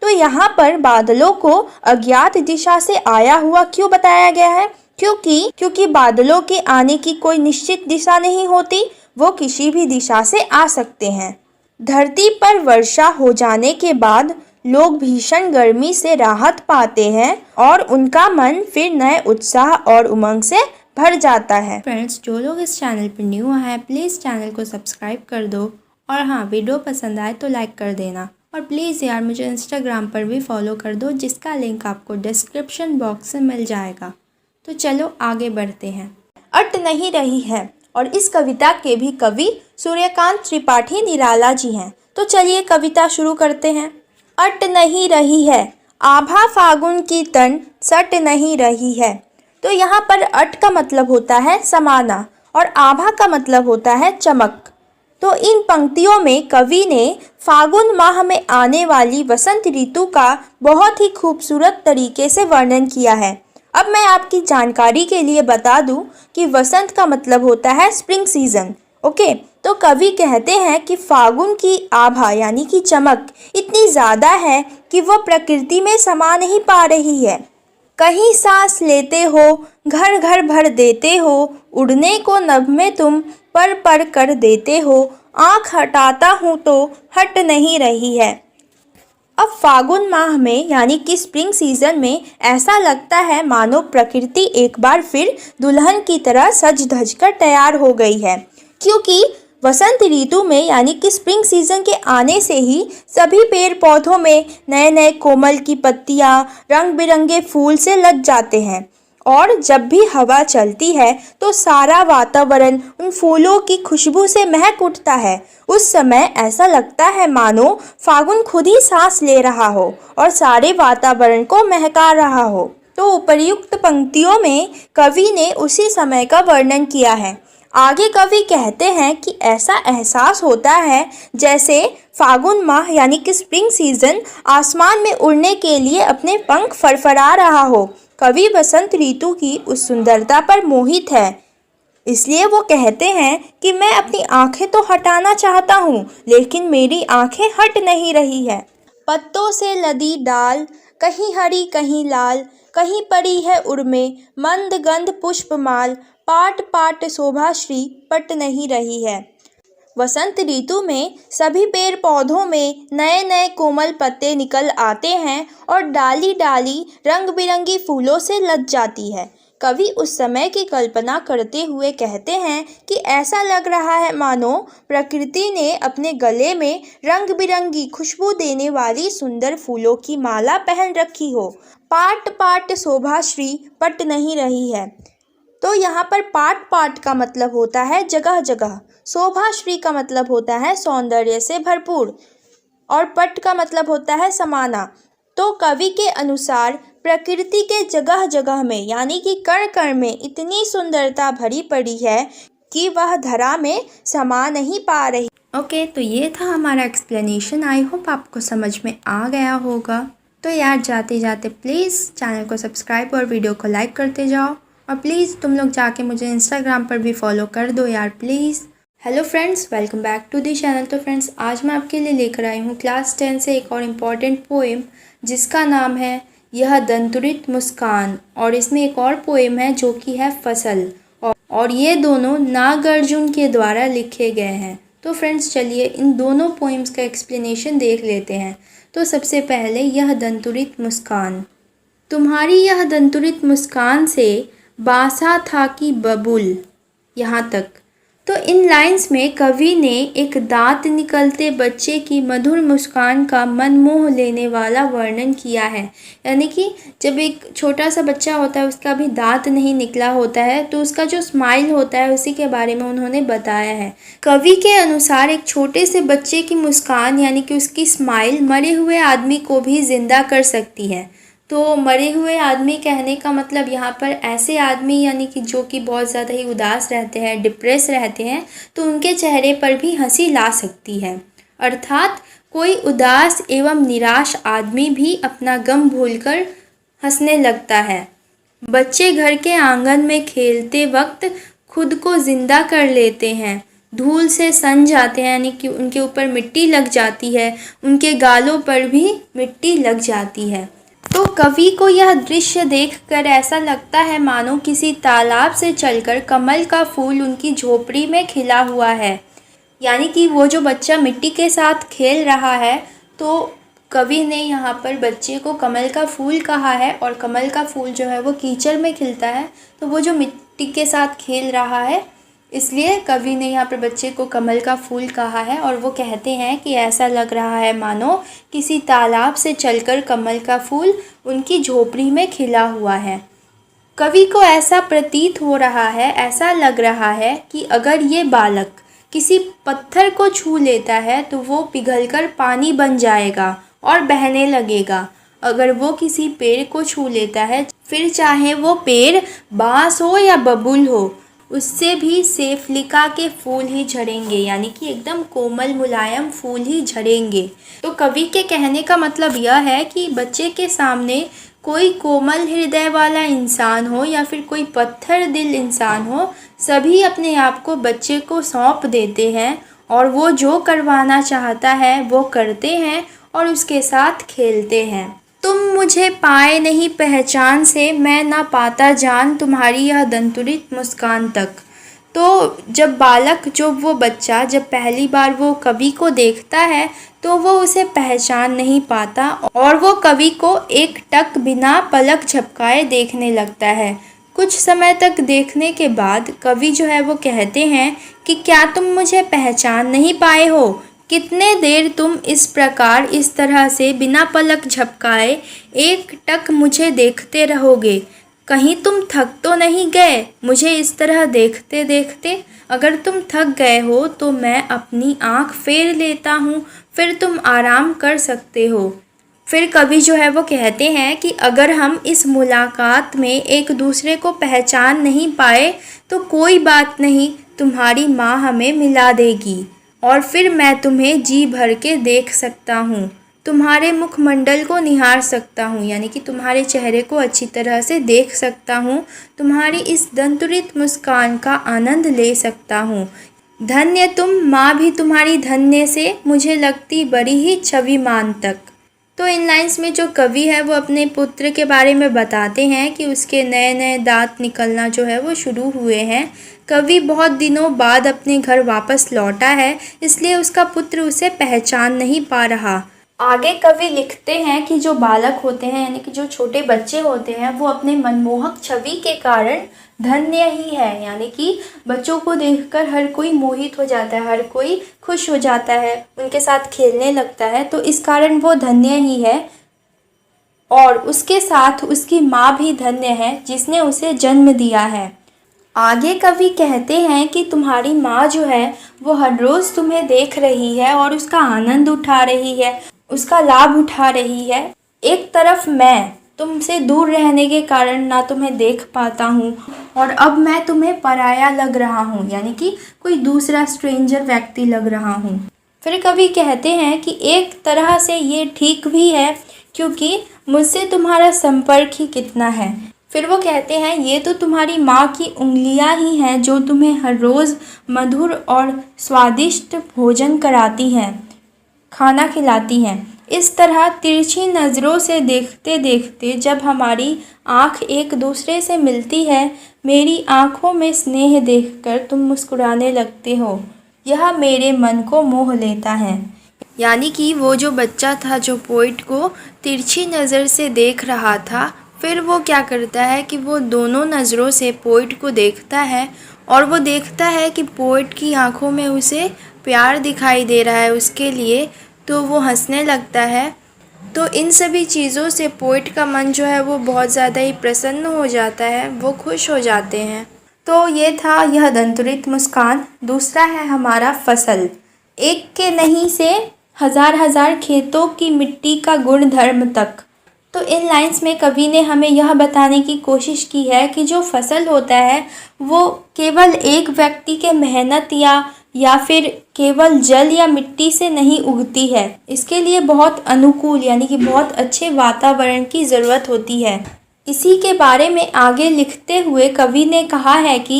तो यहाँ पर बादलों को अज्ञात दिशा से आया हुआ क्यों बताया गया है? क्योंकि बादलों के आने की कोई निश्चित दिशा नहीं होती, वो किसी भी दिशा से आ सकते हैं। धरती पर वर्षा हो जाने के बाद लोग भीषण गर्मी से राहत पाते हैं और उनका मन फिर नए उत्साह और उमंग से भर जाता है। फ्रेंड्स, जो लोग इस चैनल पर न्यू हैं प्लीज़ चैनल को सब्सक्राइब कर दो और हाँ, वीडियो पसंद आए तो लाइक कर देना और प्लीज़ यार मुझे इंस्टाग्राम पर भी फॉलो कर दो, जिसका लिंक आपको डिस्क्रिप्शन बॉक्स में मिल जाएगा। तो चलो आगे बढ़ते हैं। अट नहीं रही है, और इस कविता के भी कवि सूर्यकांत त्रिपाठी निराला जी हैं। तो चलिए कविता शुरू करते हैं। अट नहीं रही है आभा फागुन की तन सट नहीं रही है। तो यहाँ पर अट का मतलब होता है समाना और आभा का मतलब होता है चमक। तो इन पंक्तियों में कवि ने फागुन माह में आने वाली वसंत ऋतु का बहुत ही खूबसूरत तरीके से वर्णन किया है। अब मैं आपकी जानकारी के लिए बता दूं कि वसंत का मतलब होता है स्प्रिंग सीजन। ओके, तो कवि कहते हैं कि फागुन की आभा यानी कि चमक इतनी ज़्यादा है कि वो प्रकृति में समा नहीं पा रही है। कहीं सांस लेते हो, घर घर भर देते हो, उड़ने को नभ में तुम पर पर कर देते हो, आँख हटाता हूँ तो हट नहीं रही है। अब फागुन माह में यानी कि स्प्रिंग सीजन में ऐसा लगता है मानो प्रकृति एक बार फिर दुल्हन की तरह सज धज कर तैयार हो गई है, क्योंकि वसंत ऋतु में यानी कि स्प्रिंग सीजन के आने से ही सभी पेड़ पौधों में नए नए कोमल की पत्तियां रंग बिरंगे फूल से लग जाते हैं और जब भी हवा चलती है तो सारा वातावरण उन फूलों की खुशबू से महक उठता है। उस समय ऐसा लगता है मानो फागुन खुद ही सांस ले रहा हो और सारे वातावरण को महका रहा हो। तो उपर्युक्त पंक्तियों में कवि ने उसी समय का वर्णन किया है। आगे कवि कहते हैं कि ऐसा एहसास होता है जैसे फागुन माह यानी कि स्प्रिंग सीजन आसमान में उड़ने के लिए अपने पंख फड़फड़ा रहा हो। कवि वसंत ऋतु की उस सुंदरता पर मोहित है, इसलिए वो कहते हैं कि मैं अपनी आंखें तो हटाना चाहता हूँ लेकिन मेरी आंखें हट नहीं रही है। पत्तों से लदी डाल, कहीं हरी कहीं लाल, कहीं पड़ी है उर्मे मंद गंध पुष्पमाल, पाट पाट शोभाश्री पट नहीं रही है। वसंत ऋतु में सभी पेड़ पौधों में नए नए कोमल पत्ते निकल आते हैं और डाली डाली रंग बिरंगी फूलों से लद जाती है। कवि उस समय की कल्पना करते हुए कहते हैं कि ऐसा लग रहा है मानो प्रकृति ने अपने गले में रंग बिरंगी खुशबू देने वाली सुंदर फूलों की माला पहन रखी हो। पाट पाट शोभाश्री पट नहीं रही है। तो यहाँ पर पाट पाट का मतलब होता है जगह जगह, शोभाश्री का मतलब होता है सौंदर्य से भरपूर और पट का मतलब होता है समाना। तो कवि के अनुसार प्रकृति के जगह जगह में यानी कि कण कण में इतनी सुंदरता भरी पड़ी है कि वह धरा में समा नहीं पा रही। ओके, तो ये था हमारा एक्सप्लेनेशन। आई होप आपको समझ में आ गया होगा। तो यार जाते जाते प्लीज़ चैनल को सब्सक्राइब और वीडियो को लाइक करते जाओ और प्लीज़ तुम लोग जाके मुझे इंस्टाग्राम पर भी फॉलो कर दो यार please. Hello friends, welcome back to the channel. तो फ्रेंड्स, आज मैं आपके लिए लेकर आई हूँ क्लास 10 से एक और इम्पॉर्टेंट पोएम जिसका नाम है यह दंतुरित मुस्कान, और इसमें एक और पोएम है जो कि है फसल, और ये दोनों नागार्जुन के द्वारा लिखे गए हैं। तो फ्रेंड्स चलिए इन दोनों पोएम्स का एक्सप्लेनेशन देख लेते हैं। तो सबसे पहले यह दंतुरित मुस्कान। तुम्हारी यह दंतुरित मुस्कान से बासा था कि बबुल, यहाँ तक। तो इन लाइंस में कवि ने एक दांत निकलते बच्चे की मधुर मुस्कान का मन मोह लेने वाला वर्णन किया है। यानी कि जब एक छोटा सा बच्चा होता है, उसका भी दांत नहीं निकला होता है, तो उसका जो स्माइल होता है उसी के बारे में उन्होंने बताया है। कवि के अनुसार एक छोटे से बच्चे की मुस्कान यानी कि उसकी स्माइल मरे हुए आदमी को भी जिंदा कर सकती है। तो मरे हुए आदमी कहने का मतलब यहाँ पर ऐसे आदमी यानी कि जो कि बहुत ज़्यादा ही उदास रहते हैं, डिप्रेस रहते हैं, तो उनके चेहरे पर भी हंसी ला सकती है। अर्थात कोई उदास एवं निराश आदमी भी अपना गम भूलकर हंसने लगता है। बच्चे घर के आंगन में खेलते वक्त खुद को जिंदा कर लेते हैं, धूल से सन जाते हैं यानी कि उनके ऊपर मिट्टी लग जाती है, उनके गालों पर भी मिट्टी लग जाती है। तो कवि को यह दृश्य देखकर ऐसा लगता है मानो किसी तालाब से चलकर कमल का फूल उनकी झोपड़ी में खिला हुआ है। यानी कि वो जो बच्चा मिट्टी के साथ खेल रहा है, तो कवि ने यहाँ पर बच्चे को कमल का फूल कहा है, और कमल का फूल जो है वो कीचड़ में खिलता है, तो वो जो मिट्टी के साथ खेल रहा है इसलिए कवि ने यहाँ पर बच्चे को कमल का फूल कहा है। और वो कहते हैं कि ऐसा लग रहा है मानो किसी तालाब से चलकर कमल का फूल उनकी झोपड़ी में खिला हुआ है। कवि को ऐसा प्रतीत हो रहा है, ऐसा लग रहा है कि अगर ये बालक किसी पत्थर को छू लेता है तो वो पिघलकर पानी बन जाएगा और बहने लगेगा। अगर वो किसी पेड़ को छू लेता है, फिर चाहे वो पेड़ बांस हो या बबूल हो, उससे भी सेफलिका के फूल ही झड़ेंगे, यानी कि एकदम कोमल मुलायम फूल ही झड़ेंगे। तो कवि के कहने का मतलब यह है कि बच्चे के सामने कोई कोमल हृदय वाला इंसान हो या फिर कोई पत्थर दिल इंसान हो, सभी अपने आप को बच्चे को सौंप देते हैं और वो जो करवाना चाहता है वो करते हैं और उसके साथ खेलते हैं। तुम मुझे पाए नहीं पहचान से, मैं ना पाता जान तुम्हारी यह दंतुरित मुस्कान तक। तो जब बालक, जो वो बच्चा जब पहली बार वो कवि को देखता है तो वो उसे पहचान नहीं पाता और वो कवि को एक टक बिना पलक झपकाए देखने लगता है। कुछ समय तक देखने के बाद कवि जो है वो कहते हैं कि क्या तुम मुझे पहचान नहीं पाए हो? कितने देर तुम इस प्रकार इस तरह से बिना पलक झपकाए एक टक मुझे देखते रहोगे? कहीं तुम थक तो नहीं गए मुझे इस तरह देखते देखते? अगर तुम थक गए हो तो मैं अपनी आँख फेर लेता हूँ, फिर तुम आराम कर सकते हो। फिर कवि जो है वो कहते हैं कि अगर हम इस मुलाकात में एक दूसरे को पहचान नहीं पाए तो कोई बात नहीं, तुम्हारी माँ हमें मिला देगी और फिर मैं तुम्हें जी भर के देख सकता हूँ, तुम्हारे मुखमंडल को निहार सकता हूँ, यानी कि तुम्हारे चेहरे को अच्छी तरह से देख सकता हूँ, तुम्हारी इस दंतुरित मुस्कान का आनंद ले सकता हूँ। धन्य तुम माँ भी तुम्हारी धन्य से, मुझे लगती बड़ी ही छविमान तक। तो इन लाइंस में जो कवि है वो अपने पुत्र के बारे में बताते हैं कि उसके नए नए दांत निकलना जो है वो शुरू हुए हैं। कवि बहुत दिनों बाद अपने घर वापस लौटा है, इसलिए उसका पुत्र उसे पहचान नहीं पा रहा। आगे कवि लिखते हैं कि जो बालक होते हैं, यानी कि जो छोटे बच्चे होते हैं, वो अपने मनमोहक छवि के कारण धन्य ही है, यानी कि बच्चों को देखकर हर कोई मोहित हो जाता है, हर कोई खुश हो जाता है, उनके साथ खेलने लगता है, तो इस कारण वो धन्य ही है। और उसके साथ उसकी माँ भी धन्य है जिसने उसे जन्म दिया है। आगे कवि कहते हैं कि तुम्हारी माँ जो है वो हर रोज़ तुम्हें देख रही है और उसका आनंद उठा रही है, उसका लाभ उठा रही है। एक तरफ मैं तुमसे दूर रहने के कारण ना तुम्हें देख पाता हूँ और अब मैं तुम्हें पराया लग रहा हूँ, यानी कि कोई दूसरा स्ट्रेंजर व्यक्ति लग रहा हूँ। फिर कवि कहते हैं कि एक तरह से ये ठीक भी है क्योंकि मुझसे तुम्हारा संपर्क ही कितना है। फिर वो कहते हैं ये तो तुम्हारी माँ की उंगलियाँ ही हैं जो तुम्हें हर रोज़ मधुर और स्वादिष्ट भोजन कराती हैं, खाना खिलाती हैं। इस तरह तिरछी नज़रों से देखते देखते जब हमारी आँख एक दूसरे से मिलती है, मेरी आँखों में स्नेह देखकर तुम मुस्कुराने लगते हो, यह मेरे मन को मोह लेता है। यानी कि वो जो बच्चा था जो पोइट को तिरछी नज़र से देख रहा था, फिर वो क्या करता है कि वो दोनों नज़रों से पोइट को देखता है और वो देखता है कि पोइट की आंखों में उसे प्यार दिखाई दे रहा है उसके लिए, तो वो हंसने लगता है। तो इन सभी चीज़ों से पोइट का मन जो है वो बहुत ज़्यादा ही प्रसन्न हो जाता है, वो खुश हो जाते हैं। तो ये था यह दंतुरित मुस्कान। दूसरा है हमारा फसल। एक के नहीं से हजार हजार खेतों की मिट्टी का गुण धर्म तक। तो इन लाइंस में कवि ने हमें यह बताने की कोशिश की है कि जो फसल होता है वो केवल एक व्यक्ति के मेहनत या फिर केवल जल या मिट्टी से नहीं उगती है। इसके लिए बहुत अनुकूल यानी कि बहुत अच्छे वातावरण की ज़रूरत होती है। इसी के बारे में आगे लिखते हुए कवि ने कहा है कि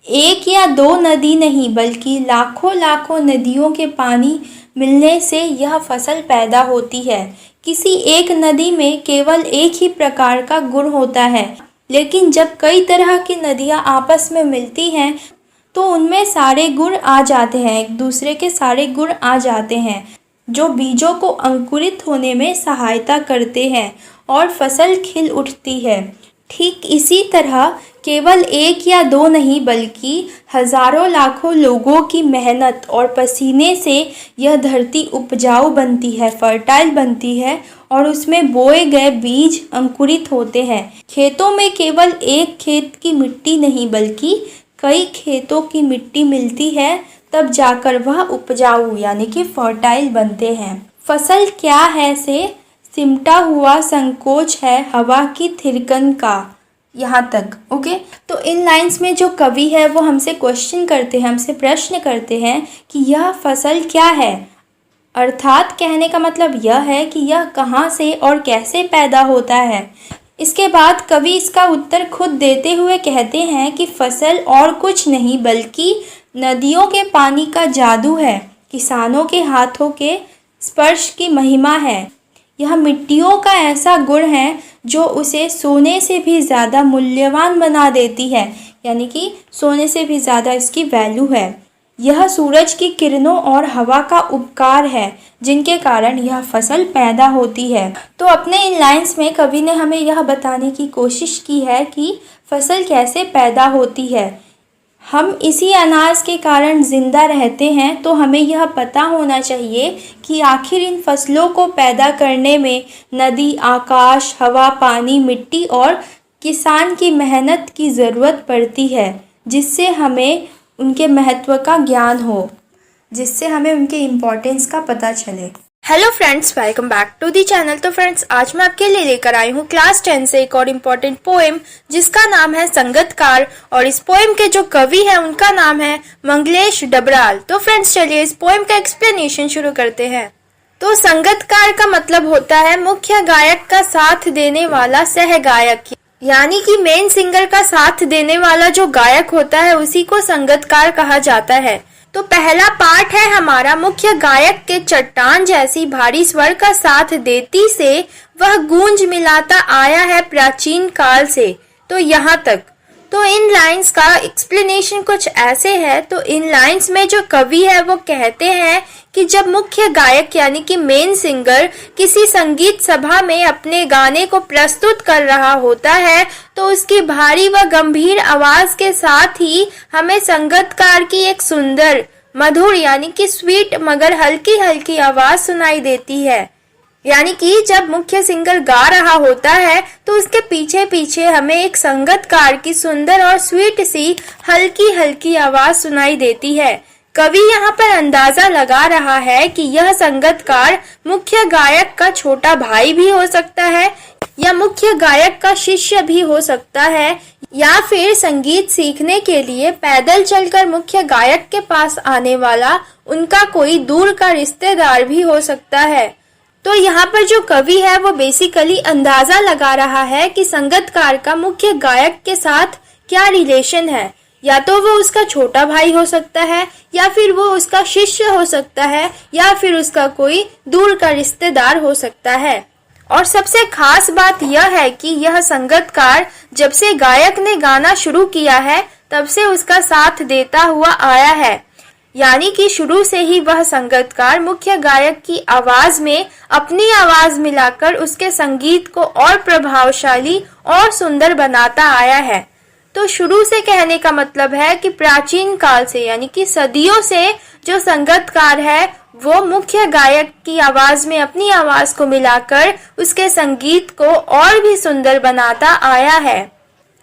एक या दो नदी नहीं बल्कि लाखों लाखों नदियों के पानी मिलने से यह फसल पैदा होती है। किसी एक नदी में केवल एक ही प्रकार का गुण होता है, लेकिन जब कई तरह की नदियाँ आपस में मिलती हैं तो उनमें सारे गुण आ जाते हैं, एक दूसरे के सारे गुण आ जाते हैं जो बीजों को अंकुरित होने में सहायता करते हैं और फसल खिल उठती है। ठीक इसी तरह केवल एक या दो नहीं बल्कि हजारों लाखों लोगों की मेहनत और पसीने से यह धरती उपजाऊ बनती है, फर्टाइल बनती है और उसमें बोए गए बीज अंकुरित होते हैं। खेतों में केवल एक खेत की मिट्टी नहीं बल्कि कई खेतों की मिट्टी मिलती है, तब जाकर वह उपजाऊ यानी कि फर्टाइल बनते हैं। फसल क्या है से सिमटा हुआ संकोच है हवा की थिरकन का। यहाँ तक ओके। तो इन लाइंस में जो कवि है वो हमसे क्वेश्चन करते हैं, हमसे प्रश्न करते हैं कि यह फसल क्या है, अर्थात कहने का मतलब यह है कि यह कहाँ से और कैसे पैदा होता है। इसके बाद कवि इसका उत्तर खुद देते हुए कहते हैं कि फसल और कुछ नहीं बल्कि नदियों के पानी का जादू है, किसानों के हाथों के स्पर्श की महिमा है। यह मिट्टियों का ऐसा गुण है जो उसे सोने से भी ज़्यादा मूल्यवान बना देती है, यानी कि सोने से भी ज़्यादा इसकी वैल्यू है। यह सूरज की किरणों और हवा का उपकार है जिनके कारण यह फसल पैदा होती है। तो अपने इन लाइंस में कवि ने हमें यह बताने की कोशिश की है कि फसल कैसे पैदा होती है। हम इसी अनाज के कारण ज़िंदा रहते हैं, तो हमें यह पता होना चाहिए कि आखिर इन फसलों को पैदा करने में नदी, आकाश, हवा, पानी, मिट्टी और किसान की मेहनत की ज़रूरत पड़ती है, जिससे हमें उनके महत्व का ज्ञान हो, जिससे हमें उनके इम्पोर्टेंस का पता चले। Hello friends, welcome back to the channel. तो फ्रेंड्स, आज मैं आपके लिए लेकर आई हूँ क्लास 10 से एक और इम्पोर्टेंट पोएम जिसका नाम है संगतकार, और इस पोएम के जो कवि है उनका नाम है मंगलेश डबराल। तो फ्रेंड्स, चलिए इस पोएम का एक्सप्लेनेशन शुरू करते हैं। तो संगतकार का मतलब होता है मुख्य गायक का साथ देने वाला सह गायक, यानी कि मेन सिंगर का साथ देने वाला जो गायक होता है उसी को संगतकार कहा जाता है। तो पहला पार्ट है हमारा मुख्य गायक के चट्टान जैसी भारी स्वर का साथ देती से वह गूंज मिलाता आया है प्राचीन काल से। तो यहाँ तक। तो इन लाइंस का एक्सप्लेनेशन कुछ ऐसे है। तो इन लाइंस में जो कवि है वो कहते हैं कि जब मुख्य गायक यानी कि मेन सिंगर किसी संगीत सभा में अपने गाने को प्रस्तुत कर रहा होता है तो उसकी भारी व गंभीर आवाज के साथ ही हमें संगतकार की एक सुंदर, मधुर यानी कि स्वीट मगर हल्की हल्की आवाज सुनाई देती है। यानी कि जब मुख्य सिंगर गा रहा होता है तो उसके पीछे पीछे हमें एक संगतकार की सुंदर और स्वीट सी हल्की हल्की आवाज सुनाई देती है। कवि यहाँ पर अंदाजा लगा रहा है कि यह संगतकार मुख्य गायक का छोटा भाई भी हो सकता है, या मुख्य गायक का शिष्य भी हो सकता है, या फिर संगीत सीखने के लिए पैदल चलकर मुख्य गायक के पास आने वाला उनका कोई दूर का रिश्तेदार भी हो सकता है। तो यहाँ पर जो कवि है वो बेसिकली अंदाजा लगा रहा है कि संगतकार का मुख्य गायक के साथ क्या रिलेशन है। या तो वो उसका छोटा भाई हो सकता है, या फिर वो उसका शिष्य हो सकता है, या फिर उसका कोई दूर का रिश्तेदार हो सकता है। और सबसे खास बात यह है कि यह संगतकार जब से गायक ने गाना शुरू किया है तब से उसका साथ देता हुआ आया है, यानी कि शुरू से ही वह संगतकार मुख्य गायक की आवाज में अपनी आवाज मिलाकर उसके संगीत को और प्रभावशाली और सुंदर बनाता आया है। तो शुरू से कहने का मतलब है कि प्राचीन काल से यानी कि सदियों से जो संगतकार है वो मुख्य गायक की आवाज में अपनी आवाज को मिलाकर उसके संगीत को और भी सुंदर बनाता आया है।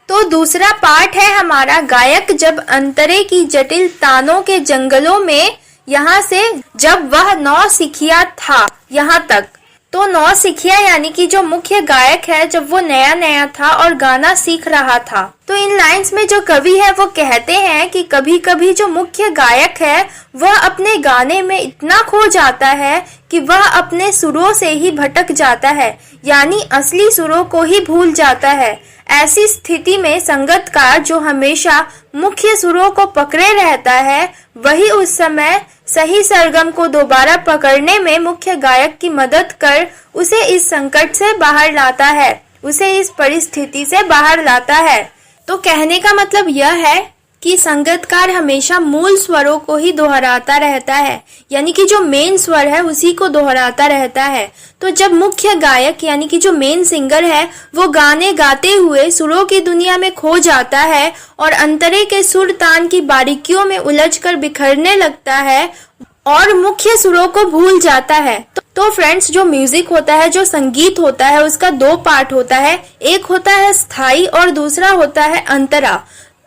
तो दूसरा पार्ट है हमारा गायक जब अंतरे की जटिल तानों के जंगलों में, यहाँ से जब वह नौसिखिया था यहाँ तक। तो नौसिखिया यानी कि जो मुख्य गायक है जब वो नया नया था और गाना सीख रहा था। तो इन लाइंस में जो कवि है वो कहते हैं कि कभी कभी जो मुख्य गायक है वह अपने गाने में इतना खो जाता है कि वह अपने सुरों से ही भटक जाता है, यानी असली सुरों को ही भूल जाता है। ऐसी स्थिति में संगतकार जो हमेशा मुख्य सुरों को पकड़े रहता है वही उस समय सही सरगम को दोबारा पकड़ने में मुख्य गायक की मदद कर उसे इस संकट से बाहर लाता है, उसे इस परिस्थिति से बाहर लाता है। तो कहने का मतलब यह है कि संगतकार हमेशा मूल स्वरों को ही दोहराता रहता है, यानी कि जो मेन स्वर है उसी को दोहराता रहता है। तो जब मुख्य गायक यानी कि जो मेन सिंगर है वो गाने गाते हुए सुरों की दुनिया में खो जाता है और अंतरे के सुर तान की बारीकियों में उलझकर बिखरने लगता है और मुख्य सुरों को भूल जाता है। तो फ्रेंड्स, जो म्यूजिक होता है, जो संगीत होता है, उसका दो पार्ट होता है। एक होता है स्थाई और दूसरा होता है अंतरा।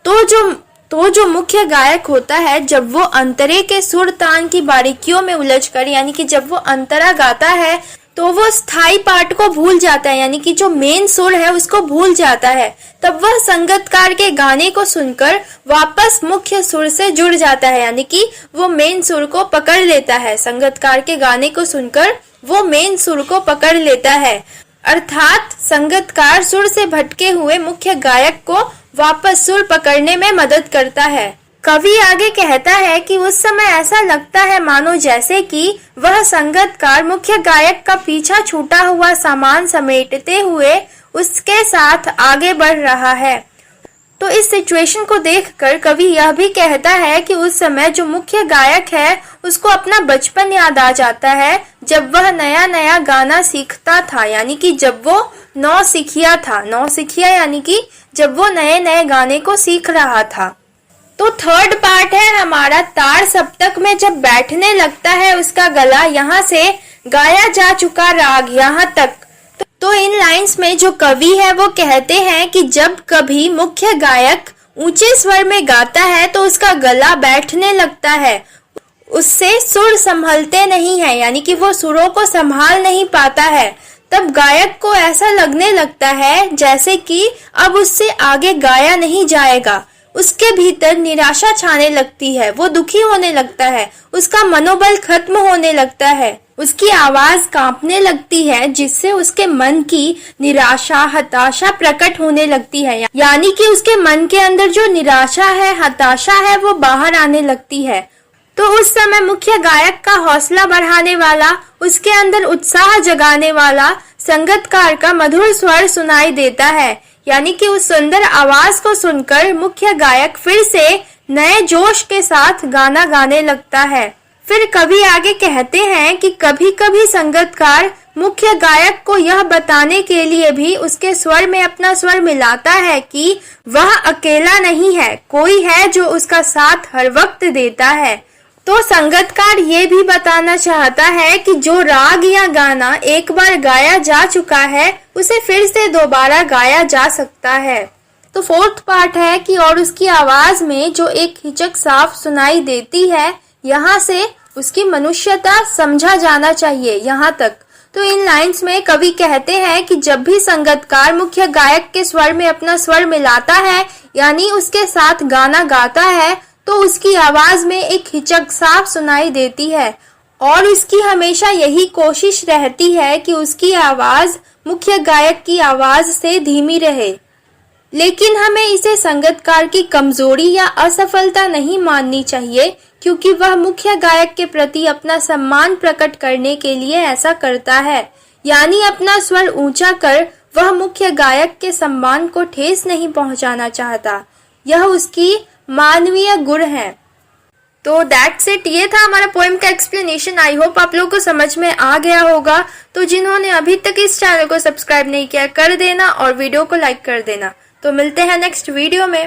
तो जो मुख्य गायक होता है जब वो अंतरे के सुर तान की बारीकियों में उलझकर यानी कि जब वो अंतरा गाता है तो वो स्थाई पार्ट को भूल जाता है, यानी कि जो मेन सुर है उसको भूल जाता है। तब वह संगीतकार के गाने को सुनकर वापस मुख्य सुर से जुड़ जाता है, यानी कि वो मेन सुर को पकड़ लेता है। संगीतकार के गाने को सुनकर वो मेन सुर को पकड़ लेता है, अर्थात संगीतकार सुर से भटके हुए मुख्य गायक को वापस सुर पकड़ने में मदद करता है। कवि आगे कहता है कि उस समय ऐसा लगता है मानो जैसे कि वह संगीतकार मुख्य गायक का पीछा छूटा हुआ सामान समेटते हुए उसके साथ आगे बढ़ रहा है। तो इस सिचुएशन को देखकर कवि यह भी कहता है कि उस समय जो मुख्य गायक है उसको अपना बचपन याद आ जाता है, जब वह नया नया गाना सीखता था, यानी कि जब वो नौसिखिया था। नौसिखिया यानी कि जब वो नए नए गाने को सीख रहा था। तो थर्ड पार्ट है हमारा तार सप्तक में जब बैठने लगता है उसका गला, यहाँ से गाया जा चुका राग यहाँ तक। तो इन लाइंस में जो कवि है वो कहते हैं कि जब कभी मुख्य गायक ऊंचे स्वर में गाता है तो उसका गला बैठने लगता है, उससे सुर संभलते नहीं है, यानी कि वो सुरों को संभाल नहीं पाता है। तब गायक को ऐसा लगने लगता है जैसे कि अब उससे आगे गाया नहीं जाएगा। उसके भीतर निराशा छाने लगती है, वो दुखी होने लगता है, उसका मनोबल खत्म होने लगता है, उसकी आवाज कांपने लगती है, जिससे उसके मन की निराशा हताशा प्रकट होने लगती है, यानी कि उसके मन के अंदर जो निराशा है हताशा है वो बाहर आने लगती है। तो उस समय मुख्य गायक का हौसला बढ़ाने वाला, उसके अंदर उत्साह जगाने वाला संगीतकार का मधुर स्वर सुनाई देता है, यानी कि उस सुंदर आवाज को सुनकर मुख्य गायक फिर से नए जोश के साथ गाना गाने लगता है। फिर कवि आगे कहते हैं कि कभी कभी संगीतकार मुख्य गायक को यह बताने के लिए भी उसके स्वर में अपना स्वर मिलाता है कि वह अकेला नहीं है, कोई है जो उसका साथ हर वक्त देता है। तो संगीतकार ये भी बताना चाहता है कि जो राग या गाना एक बार गाया जा चुका है उसे फिर से दोबारा गाया जा सकता है। तो फोर्थ पार्ट है कि और उसकी आवाज में जो एक हिचक साफ सुनाई देती है, यहाँ से उसकी मनुष्यता समझा जाना चाहिए यहाँ तक। तो इन लाइंस में कवि कहते हैं कि जब भी संगीतकार मुख्य गायक के स्वर में अपना स्वर मिलाता है, यानी उसके साथ गाना गाता है, तो उसकी आवाज में एक हिचक साफ सुनाई देती है और उसकी हमेशा यही कोशिश रहती है कि उसकी आवाज मुख्य गायक की आवाज से धीमी रहे। लेकिन हमें इसे संगीतकार की कमजोरी या असफलता नहीं माननी चाहिए, क्योंकि वह मुख्य गायक के प्रति अपना सम्मान प्रकट करने के लिए ऐसा करता है, यानी अपना स्वर ऊंचा कर वह मुख्य गायक के सम्मान को ठेस नहीं पहुंचाना चाहता। यह उसकी मानवीय गुण है। तो दैट्स इट, ये था हमारा पोएम का एक्सप्लेनेशन। आई होप आप लोगों को समझ में आ गया होगा। तो जिन्होंने अभी तक इस चैनल को सब्सक्राइब नहीं किया कर देना और वीडियो को लाइक कर देना। तो मिलते हैं नेक्स्ट वीडियो में।